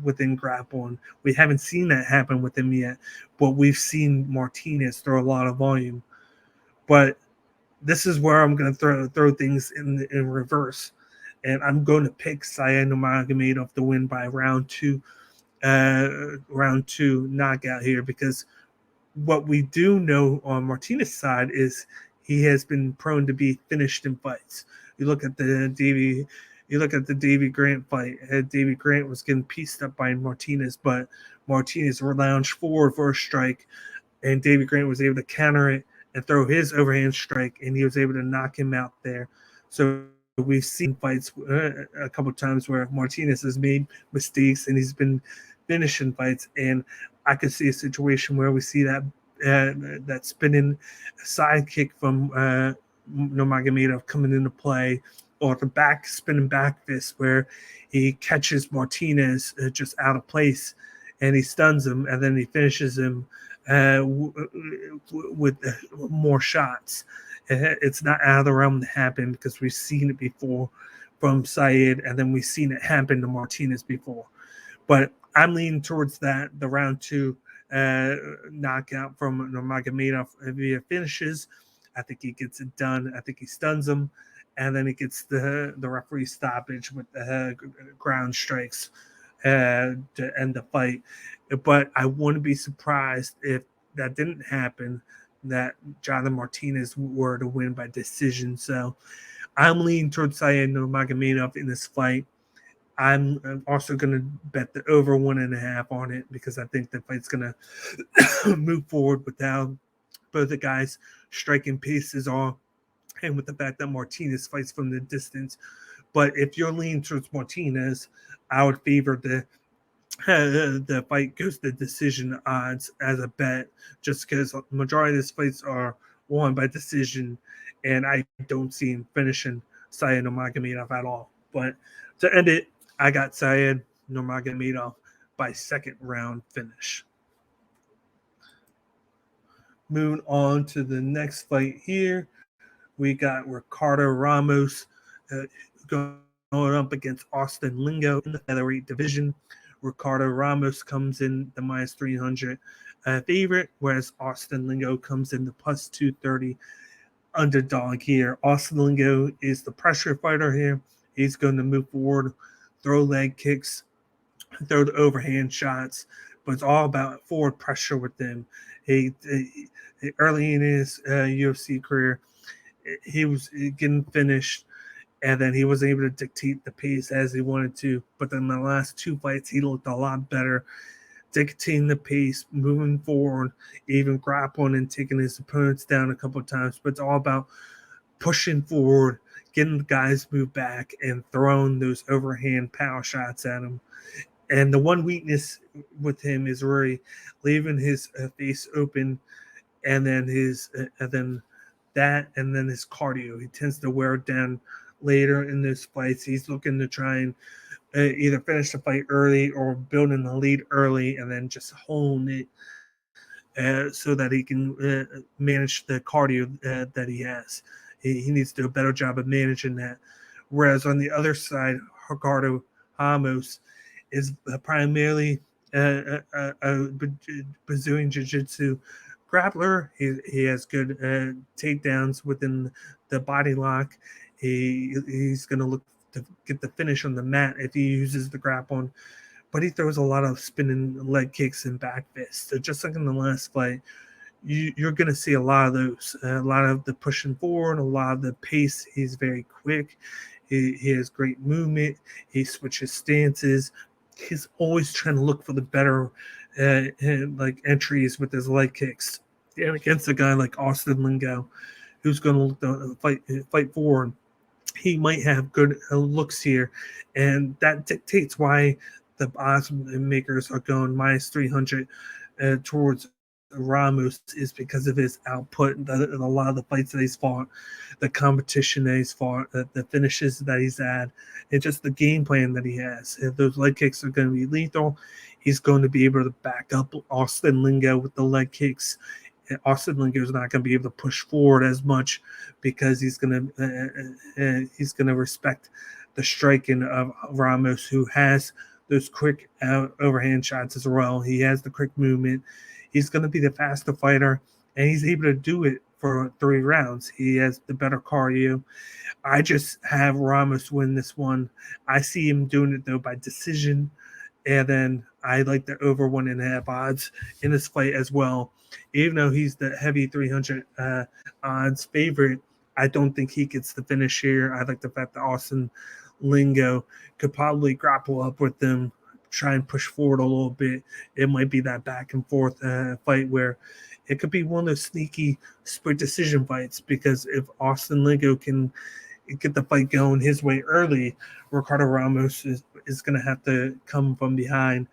within grappling. We haven't seen that happen with him yet, but we've seen Martinez throw a lot of volume. But this is where I'm going to throw things in reverse. And I'm going to pick Syed Nurmagomedov to win by round two knockout here, because what we do know on Martinez's side is he has been prone to be finished in fights. You look at the Davy Grant fight. Davy Grant was getting pieced up by Martinez, but Martinez lounged forward for a strike, and Davy Grant was able to counter it and throw his overhand strike, and he was able to knock him out there. So we've seen fights a couple of times where Martinez has made mistakes and he's been finishing fights, and I could see a situation where we see that spinning side kick from Nurmagomedov coming into play, or the spinning back fist where he catches Martinez just out of place and he stuns him, and then he finishes him with more shots. It's not out of the realm to happen because we've seen it before from Syed, and then we've seen it happen to Martinez before. But I'm leaning towards the round two knockout from Nurmagomedov via finishes. I think he gets it done. I think he stuns him, and then he gets the referee stoppage with the ground strikes to end the fight. But I wouldn't be surprised if that didn't happen, that Jonathan Martinez were to win by decision. So I'm leaning towards Syed Nurmagomedov in this fight. I'm also going to bet the over 1.5 on it, because I think the fight's going to move forward without both the guys striking paces on, and with the fact that Martinez fights from the distance. But if you're leaning towards Martinez, I would favor the fight goes to decision odds as a bet, just because the majority of these fights are won by decision, and I don't see him finishing Syed Nurmagomedov at all. But to end it, I got Syed Nurmagomedov by second round finish. Moving on to the next fight here, we got Ricardo Ramos going up against Austin Lingo in the featherweight division. Ricardo Ramos comes in the minus 300 favorite, whereas Austin Lingo comes in the plus 230 underdog here. Austin Lingo is the pressure fighter here. He's going to move forward, throw leg kicks, throw the overhand shots, but it's all about forward pressure with him. He early in his UFC career, he was getting finished, and then he was able to dictate the pace as he wanted to. But then the last two fights, he looked a lot better, dictating the pace, moving forward, even grappling and taking his opponents down a couple of times. But it's all about pushing forward, getting the guys move back, and throwing those overhand power shots at him. And the one weakness with him is really leaving his face open, and then his and then his cardio. He tends to wear it down later in those fights. He's looking to try and either finish the fight early or build in the lead early, and then just hone it so that he can manage the cardio that he has. He needs to do a better job of managing that. Whereas on the other side, Ricardo Ramos is primarily a Brazilian Jiu-Jitsu grappler. He has good takedowns within the body lock. He's going to look to get the finish on the mat if he uses the grappling, but he throws a lot of spinning leg kicks and back fists. So just like in the last fight, you're going to see a lot of those, a lot of the pushing forward, a lot of the pace. He's very quick. He has great movement. He switches stances. He's always trying to look for the better like entries with his leg kicks. And against a guy like Austin Lingo, who's going to look to fight forward, he might have good looks here, and that dictates why the odds makers are going minus 300 towards Ramos, is because of his output, a lot of the fights that he's fought, the competition that he's fought, the finishes that he's had, and just the game plan that he has. If those leg kicks are going to be lethal, he's going to be able to back up Austin Lingo with the leg kicks. Austin Lingo is not going to be able to push forward as much because he's going to respect the striking of Ramos, who has those quick overhand shots as well. He has the quick movement. He's going to be the faster fighter, and he's able to do it for 3 rounds. He has the better cardio. I just have Ramos win this one. I see him doing it, though, by decision, and then I like the over 1.5 odds in this fight as well. Even though he's the heavy 300 odds favorite, I don't think he gets the finish here. I like the fact that Austin Lingo could probably grapple up with them, try and push forward a little bit. It might be that back and forth fight where it could be one of those sneaky split decision fights, because if Austin Lingo can get the fight going his way early, Ricardo Ramos is going to have to come from behind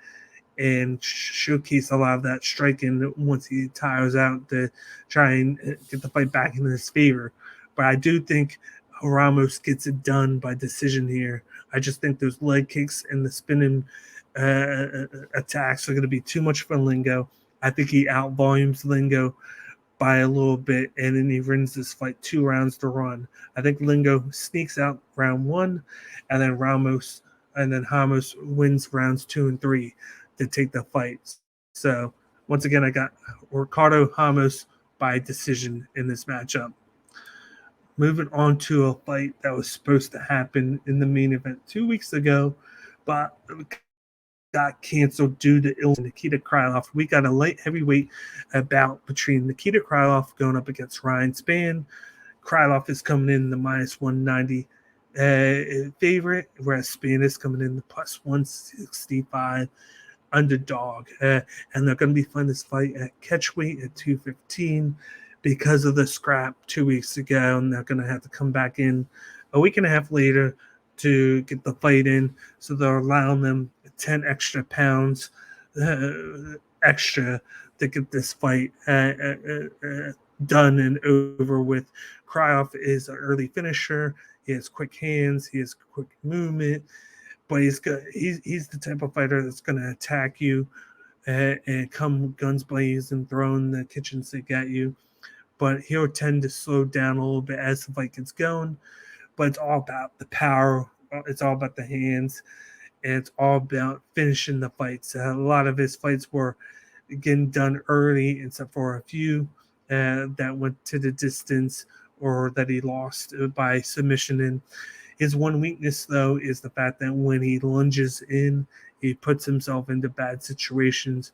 and showcase a lot of that striking once he tires out to try and get the fight back in his favor. But I do think Ramos gets it done by decision here. I just think those leg kicks and the spinning attacks are going to be too much for Lingo. I think he outvolumes Lingo by a little bit, and then he wins this fight 2 rounds to run. I think Lingo sneaks out round 1, and then Ramos wins rounds 2 and 3 to take the fight. So once again, I got Ricardo Ramos by decision in this matchup. Moving on to a fight that was supposed to happen in the main event 2 weeks ago, but got canceled due to illness. Nikita Krylov. We got a light heavyweight bout between Nikita Krylov going up against Ryan Spann. Krylov is coming in the minus 190 favorite, whereas Spann is coming in the plus 165 underdog. And they're going to be fighting this fight at catchweight at 215 because of the scrap 2 weeks ago, and they're going to have to come back in a week and a half later to get the fight in. So they're allowing them 10 extra pounds extra to get this fight done and over with. Krylov is an early finisher. He has quick hands. He has quick movement. But he's the type of fighter that's going to attack you and come guns blazing, throwing the kitchen sink at you. But he'll tend to slow down a little bit as the fight gets going. But it's all about the power it's all about the hands, and it's all about finishing the fights. A lot of his fights were getting done early, except for a few that went to the distance or that he lost by submission. And his one weakness, though, is the fact that when he lunges in, he puts himself into bad situations.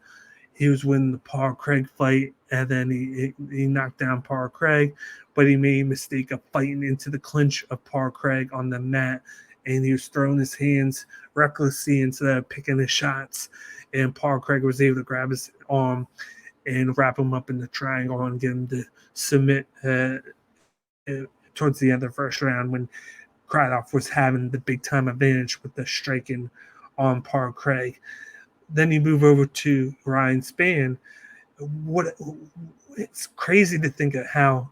He was winning the Paul Craig fight, and then he knocked down Paul Craig, but he made a mistake of fighting into the clinch of Paul Craig on the mat, and he was throwing his hands recklessly instead of picking his shots. And Paul Craig was able to grab his arm and wrap him up in the triangle and get him to submit towards the end of the first round when Krylov was having the big time advantage with the striking on Paul Craig. Then you move over to Ryan Spann. It's crazy to think of how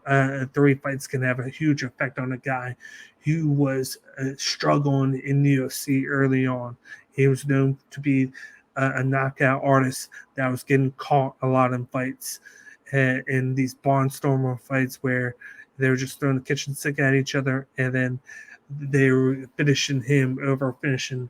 3 fights can have a huge effect on a guy who was struggling in the UFC early on. He was known to be a knockout artist that was getting caught a lot in fights, in these barnstormer fights where they were just throwing the kitchen sink at each other, and then they were finishing him over finishing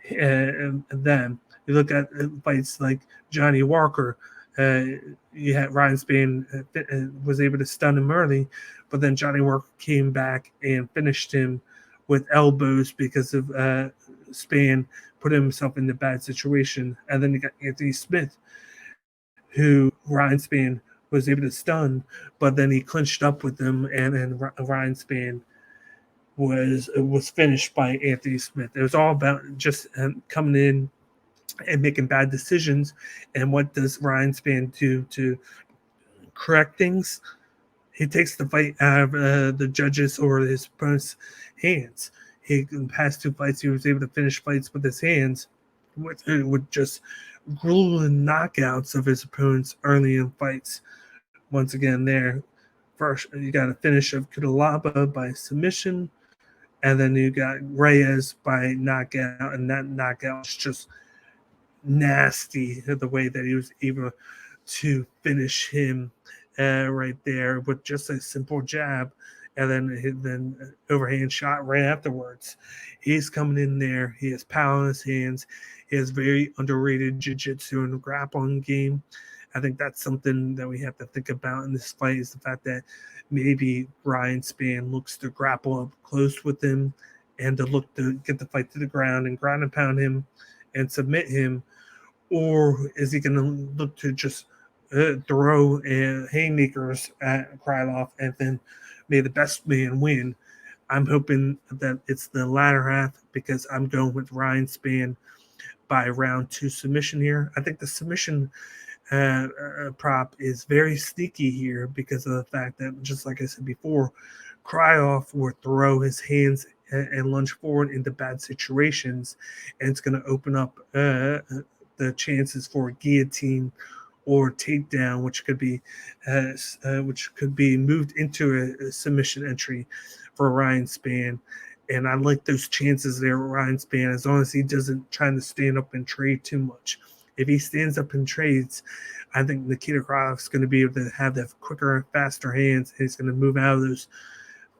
them. You look at fights like Johnny Walker. You had Ryan Spann was able to stun him early, but then Johnny Walker came back and finished him with elbows because of Spann put himself in a bad situation. And then you got Anthony Smith, who Ryan Spann was able to stun, but then he clinched up with him, and then Ryan Spann was finished by Anthony Smith. It was all about just coming in and making bad decisions. And what does Ryan Spann do to correct things? He takes the fight out of the judges or his opponent's hands. In the past 2 fights, he was able to finish fights with his hands with just grueling knockouts of his opponents early in fights. Once again, there, first you got a finish of Krylov by submission, and then you got Reyes by knockout, and that knockout was just nasty, the way that he was able to finish him right there with just a simple jab, and then overhand shot right afterwards. He's coming in there. He has power in his hands. He has very underrated jiu-jitsu and grappling game. I think that's something that we have to think about in this fight, is the fact that maybe Ryan Spann looks to grapple up close with him and to look to get the fight to the ground and ground and pound him and submit him, or is he going to look to just throw haymakers at Krylov and then may the best man win? I'm hoping that it's the latter half, because I'm going with Ryan Spann by round 2 submission here. I think the submission prop is very sneaky here because of the fact that, just like I said before, Krylov will throw his hands and lunge forward into bad situations, and it's going to open up the chances for a guillotine or takedown, which could be moved into a submission entry for Ryan Spann. And I like those chances there with Ryan Spann, as long as he doesn't try to stand up and trade too much. If he stands up and trades, I think Nikita Krylov is going to be able to have the quicker, faster hands. He's going to move out of those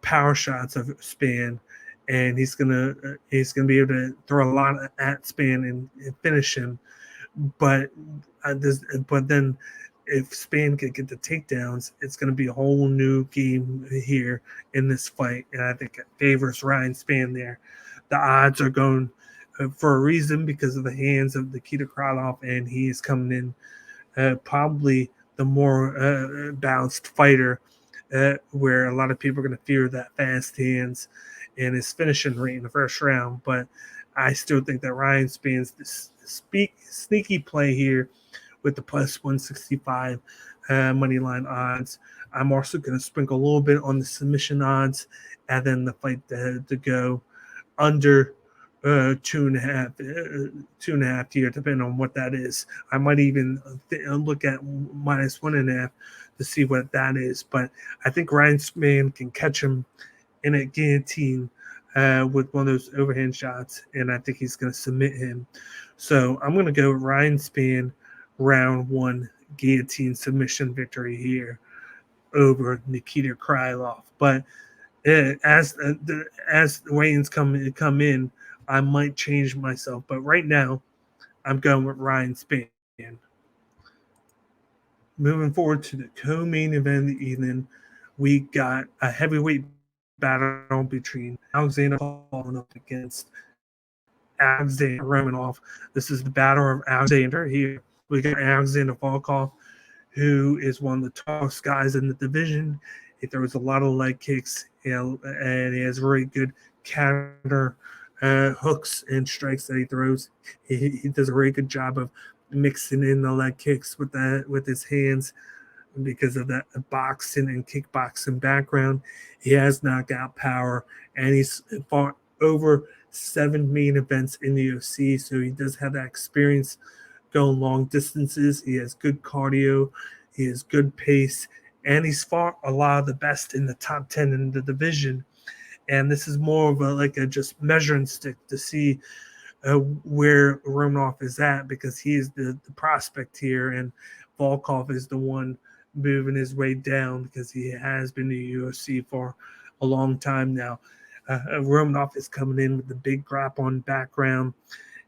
power shots of Spann, and he's going to be able to throw a lot at Spann and finish him. But then if Spann can get the takedowns, it's going to be a whole new game here in this fight, and I think it favors Ryan Spann there. The odds are going for a reason, because of the hands of Nikita Krylov, and he is coming in probably the more balanced fighter, where a lot of people are going to fear that fast hands and his finishing rate in the first round. But I still think that Ryan Spann's sneaky play here with the plus 165 money line odds. I'm also going to sprinkle a little bit on the submission odds, and then the fight to go under 2.5 here, depending on what that is. I might even look at minus 1.5 to see what that is. But I think Ryan Spann can catch him in a guillotine with one of those overhand shots, and I think he's going to submit him. So I'm going to go Ryan Spann round 1 guillotine submission victory here over Nikita Krylov. But As the weigh-ins come in, I might change myself. But right now, I'm going with Ryan Spann. Moving forward to the co-main event of the evening, we got a heavyweight battle between Alexander Volkov against Alexander Romanov. This is the battle of Alexander here. We got Alexander Volkov, who is one of the tallest guys in the division. He throws a lot of leg kicks, and he has very good counter hooks and strikes that he throws. He does a very good job of mixing in the leg kicks with his hands because of that boxing and kickboxing background. He has knockout power, and he's fought over 7 main events in the UFC, so he does have that experience going long distances. He has good cardio, he has good pace, and he's fought a lot of the best in the top 10 in the division. And this is more of a just measuring stick to see where Romanov is at, because he is the prospect here, and Volkov is the one moving his way down because he has been in the UFC for a long time now. Romanov is coming in with the big grappling background.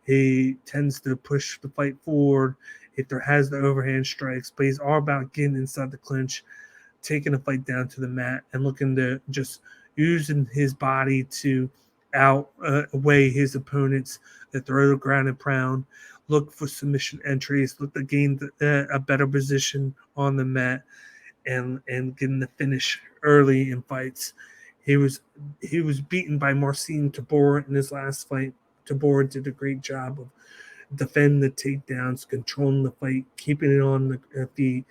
He tends to push the fight forward if there has the overhand strikes, but he's all about getting inside the clinch, taking the fight down to the mat, and looking to just using his body to outweigh his opponents, that throw the ground and pound, look for submission entries, look to gain a better position on the mat, and getting the finish early in fights. He was beaten by Marcin Tybura in his last fight. Tybura did a great job of defending the takedowns, controlling the fight, keeping it on the feet,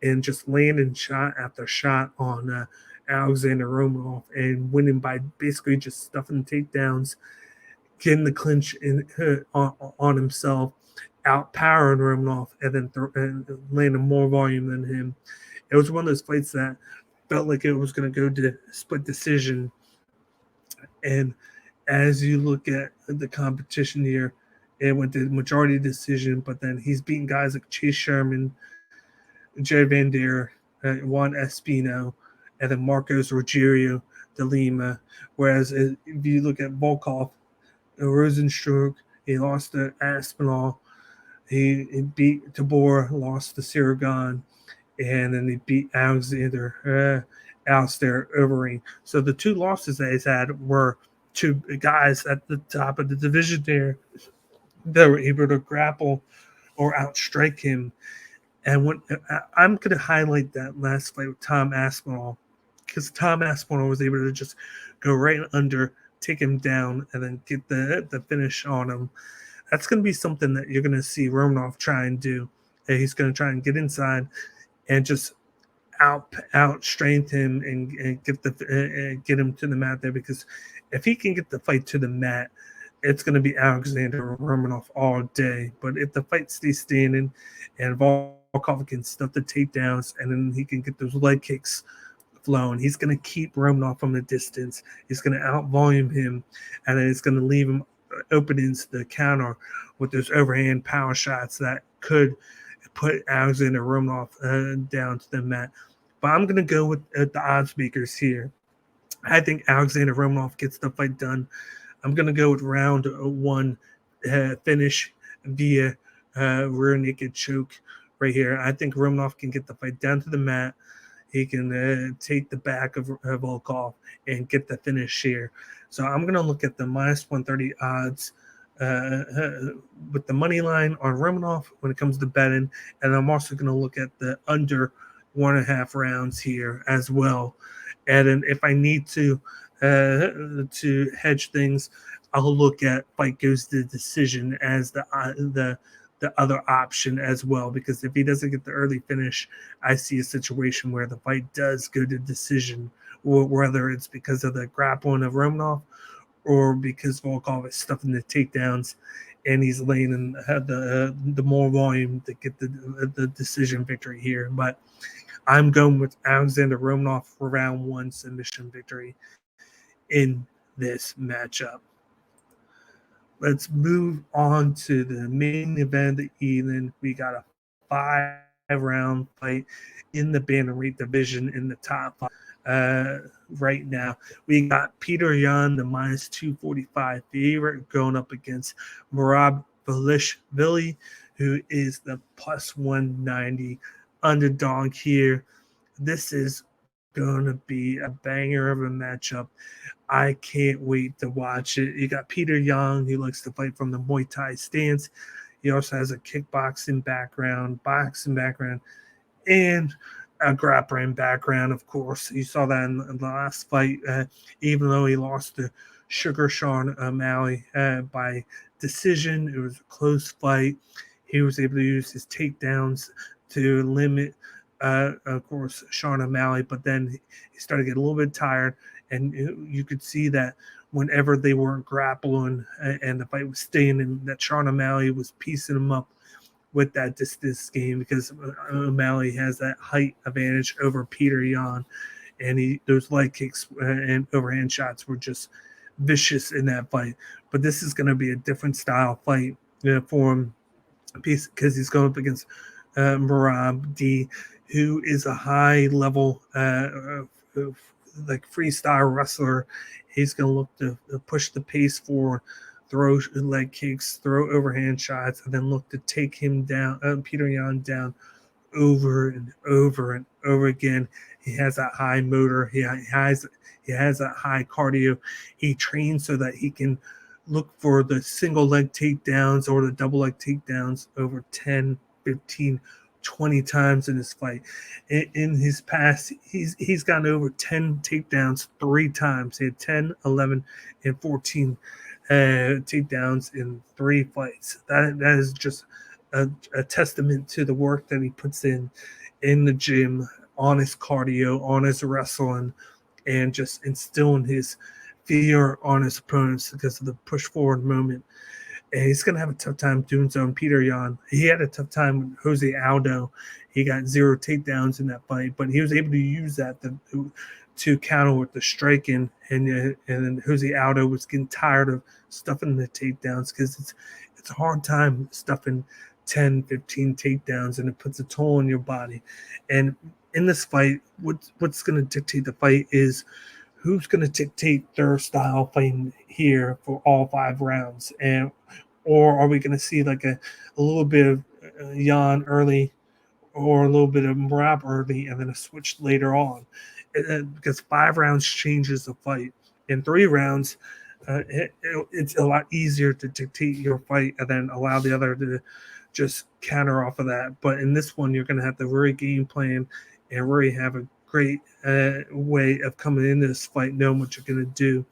and just landing shot after shot on Alexander Romanov and winning by basically just stuffing takedowns, getting the clinch on himself, outpowering Romanov, and then landing more volume than him. It was one of those fights that felt like it was going to go to split decision. And as you look at the competition here, it went to majority decision, but then he's beating guys like Chase Sherman, Jay Van Der, Juan Espino, and then Marcos Rogerio de Lima. Whereas if you look at Volkov, Rosenstruck, he lost to Aspinall, he beat Tabor, lost to Siragan, and then he beat Alexander Alistair Overeem. So the two losses that he's had were two guys at the top of the division there that were able to grapple or outstrike him. And when I'm going to highlight that last fight with Tom Aspinall, because Tom Aspinall was able to just go right under, take him down, and then get the finish on him. That's going to be something that you're going to see Romanov try and do. And he's going to try and get inside and just out-strength him and get him to the mat there, because if he can get the fight to the mat, it's going to be Alexander Romanov all day. But if the fight stays standing and Volkov can stuff the takedowns and then he can get those leg kicks flowing, he's going to keep Romanov from the distance. He's going to out-volume him, and then it's going to leave him openings to the counter with those overhand power shots that could put Alexander Romanov down to the mat. But I'm going to go with the odds makers here. I think Alexander Romanov gets the fight done. I'm going to go with round 1 finish via rear naked choke right here. I think Romanov can get the fight down to the mat. He can take the back of Volkov and get the finish here. So I'm going to look at the minus 130 odds with the money line on Romanov when it comes to betting. And I'm also going to look at the under 1.5 rounds here as well. And then if I need to hedge things, I'll look at fight goes to decision as the other option as well, because if he doesn't get the early finish, I see a situation where the fight does go to decision, or whether it's because of the grappling of Romanov or because Volkov is stuffing the takedowns and he's laying in the more volume to get the decision victory here. But I'm going with Alexander Romanov for round 1 submission victory in this matchup. Let's move on to the main event of the evening. We got a 5-round fight in the bantamweight division in the top 5. right now. We got Petr Yan, the minus 245 favorite, going up against Merab Dvalishvili, who is the plus 190 underdog here. This is going to be a banger of a matchup. I can't wait to watch it. You got Petr Yan, who likes to fight from the Muay Thai stance. He also has a kickboxing background, boxing background, and a grappling background, of course. You saw that in the last fight, even though he lost to Sugar Sean O'Malley by decision. It was a close fight. He was able to use his takedowns to limit, of course, Sean O'Malley, but then he started to get a little bit tired, and you could see that whenever they weren't grappling and the fight was staying, and that Sean O'Malley was piecing him up with that distance game, because O'Malley has that height advantage over Petr Yan, and those leg kicks and overhand shots were just vicious in that fight. But this is going to be a different style fight for him, because he's going up against Merab D, who is a high level like freestyle wrestler. He's going to look to push the pace forward, throw leg kicks, throw overhand shots, and then look to take him down, Petr Yan down, over and over and over again. He has that high motor. He has that high cardio. He trains so that he can look for the single leg takedowns or the double leg takedowns over 10, 15, 20 times in this fight. In his past, he's gotten over 10 takedowns 3 times. He had 10, 11, and 14 takedowns in 3 fights. That is just a testament to the work that he puts in the gym, on his cardio, on his wrestling, and just instilling his fear on his opponents because of the push forward moment. And he's going to have a tough time doing so in Petr Yan. He had a tough time with Jose Aldo. He got 0 takedowns in that fight, but he was able to use that to counter with the striking. And then Jose Aldo was getting tired of stuffing the takedowns, because it's a hard time stuffing 10, 15 takedowns, and it puts a toll on your body. And in this fight, what's going to dictate the fight is who's going to dictate their style fighting here for all 5 rounds. Or are we going to see like a little bit of Yan early, or a little bit of Merab early, and then a switch later on? Because 5 rounds changes the fight. In 3 rounds, it's a lot easier to dictate your fight and then allow the other to just counter off of that. But in this one, you're going to have to really game plan and really have a great way of coming into this fight, knowing what you're going to do.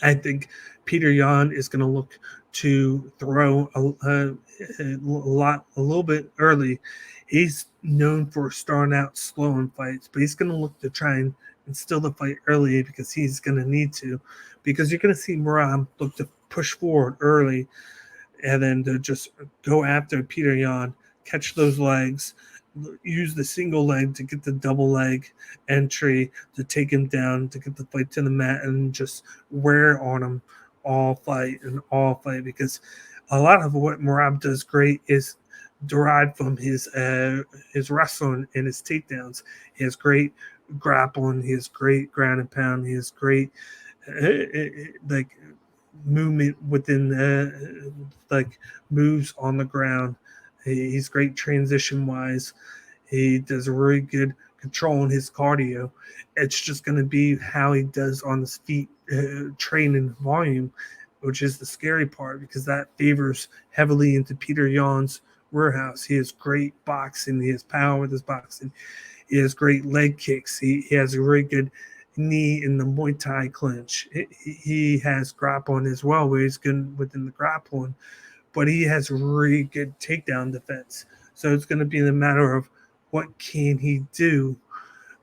I think Petr Yan is going to look to throw a little bit early. He's known for starting out slow in fights, but he's going to look to try and instill the fight early, because he's going to need to, because you're going to see Merab look to push forward early and then to just go after Petr Yan, catch those legs, use the single leg to get the double leg entry to take him down, to get the fight to the mat, and just wear on him all fight, because a lot of what Merab does great is derived from his wrestling and his takedowns. He has great grappling, he has great ground and pound, he has great like movement within like moves on the ground. He's great transition wise. He does a really good controlling his cardio. It's just going to be how he does on his feet, training volume, which is the scary part, because that favors heavily into Petr Yan's warehouse. He has great boxing. He has power with his boxing. He has great leg kicks. He has a very good knee in the Muay Thai clinch. He has grappling as well, where he's good within the grappling, but he has really good takedown defense. So it's going to be the matter of what can he do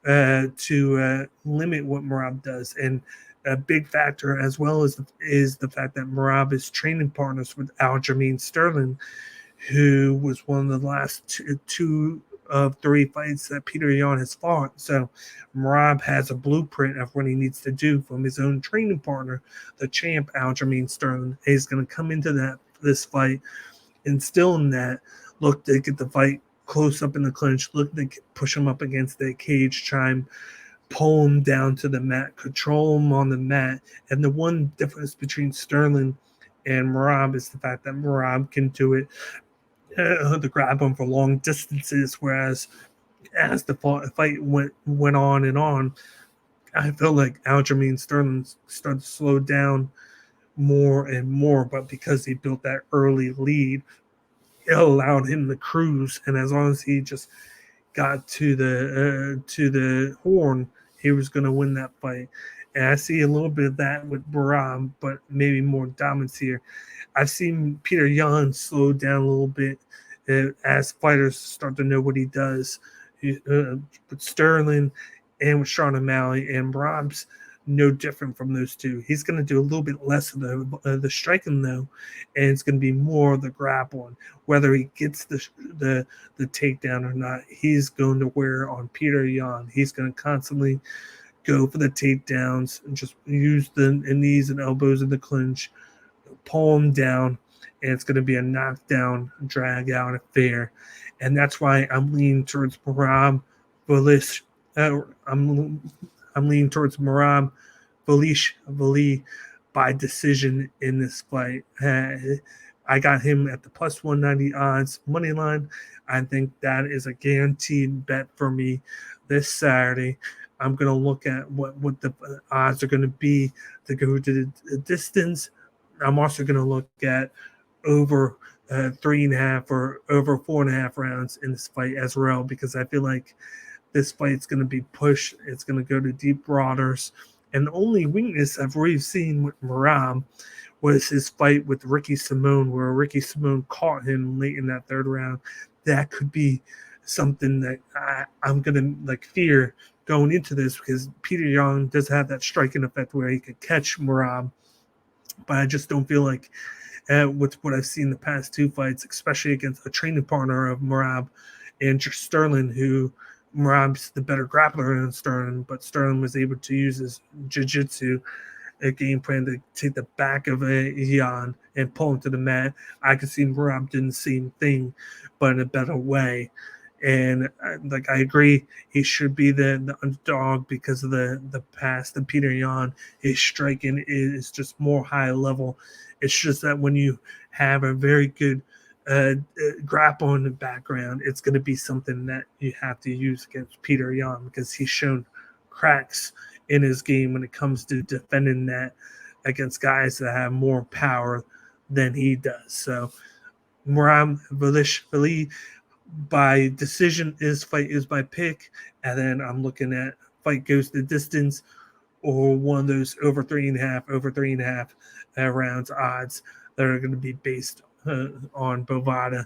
to limit what Merab does. And a big factor as well is the fact that Merab is training partners with Aljamain Sterling, who was one of the last two of 3 fights that Petr Yan has fought. So Merab has a blueprint of what he needs to do from his own training partner, the champ Aljamain Sterling. He's going to come into this fight instilling that, look to get the fight close up in the clinch, look to push him up against the cage, try and pull him down to the mat, control him on the mat. And the one difference between Sterling and Merab is the fact that Merab can do it to grab him for long distances, whereas as the fight went on and on, I felt like Aljamain Sterling started to slow down more and more, but because he built that early lead, it allowed him to cruise, and as long as he just got to the horn, he was going to win that fight. And I see a little bit of that with Merab, but maybe more dominance here. I've seen Petr Yan slow down a little bit as fighters start to know what he does. With Sterling and with Sean O'Malley, and Merab's no different from those two. He's going to do a little bit less of the striking though, and it's going to be more of the grappling. Whether he gets the takedown or not, he's going to wear on Petr Yan. He's going to constantly go for the takedowns and just use the knees and elbows in the clinch, pull him down, and it's going to be a knockdown, drag out affair. And that's why I'm leaning towards Merab Dvalishvili. I'm leaning towards Merab Dvalishvili by decision in this fight. I got him at the plus 190 odds money line. I think that is a guaranteed bet for me this Saturday. I'm going to look at what the odds are going to be to go to the distance. I'm also going to look at over 3.5 or over 4.5 rounds in this fight as well, because I feel like this fight's going to be pushed. It's going to go to deep waters. And the only weakness I've really seen with Merab was his fight with Ricky Simone, where Ricky Simone caught him late in that third round. That could be something that I'm going to fear going into this, because Petr Yan does have that striking effect where he could catch Merab. But I just don't feel like with what I've seen in the past two fights, especially against a training partner of Merab and Sterling, who Merab's the better grappler than Sterling, but Sterling was able to use his jiu-jitsu game plan to take the back of Yan and pull him to the mat. I could see Merab doing the same thing, but in a better way. And I agree, he should be the underdog because of the past. And Petr Yan, his striking is just more high level. It's just that when you have a very good grappling background, it's going to be something that you have to use against Petr Yan, because he's shown cracks in his game when it comes to defending that against guys that have more power than he does. So Merab Dvalishvili by decision is my pick, and then I'm looking at fight goes the distance or one of those over 3.5 rounds odds that are going to be based on Bovada,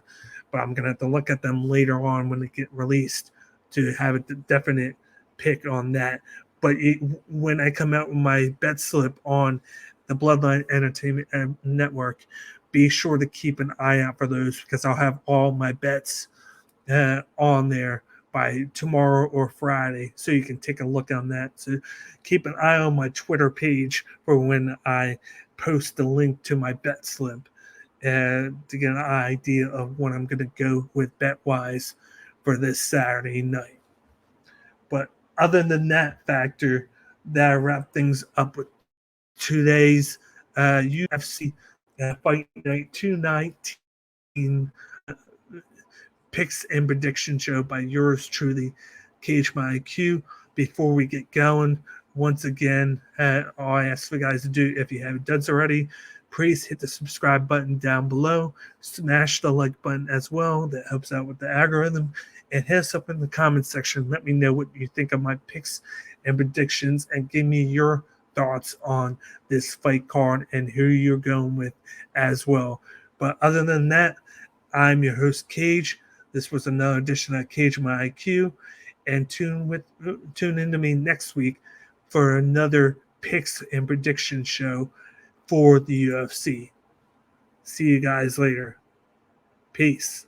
but I'm going to have to look at them later on when they get released to have a definite pick on that. But when I come out with my bet slip on the Bloodline Entertainment Network, be sure to keep an eye out for those, because I'll have all my bets on there by tomorrow or Friday, so you can take a look on that. So keep an eye on my Twitter page for when I post the link to my bet slip to get an idea of what I'm going to go with bet-wise for this Saturday night. But other than that factor, that wrap things up with today's UFC Fight Night 219 picks and prediction show by yours truly, Cage My IQ. Before we get going, once again, all I ask for you guys to do, if you haven't done so already, please hit the subscribe button down below. Smash the like button as well. That helps out with the algorithm. And hit us up in the comment section. Let me know what you think of my picks and predictions, and give me your thoughts on this fight card and who you're going with as well. But other than that, I'm your host, Cage. This was another edition of Cage My IQ, and tune into me next week for another picks and prediction show for the UFC. See you guys later. Peace.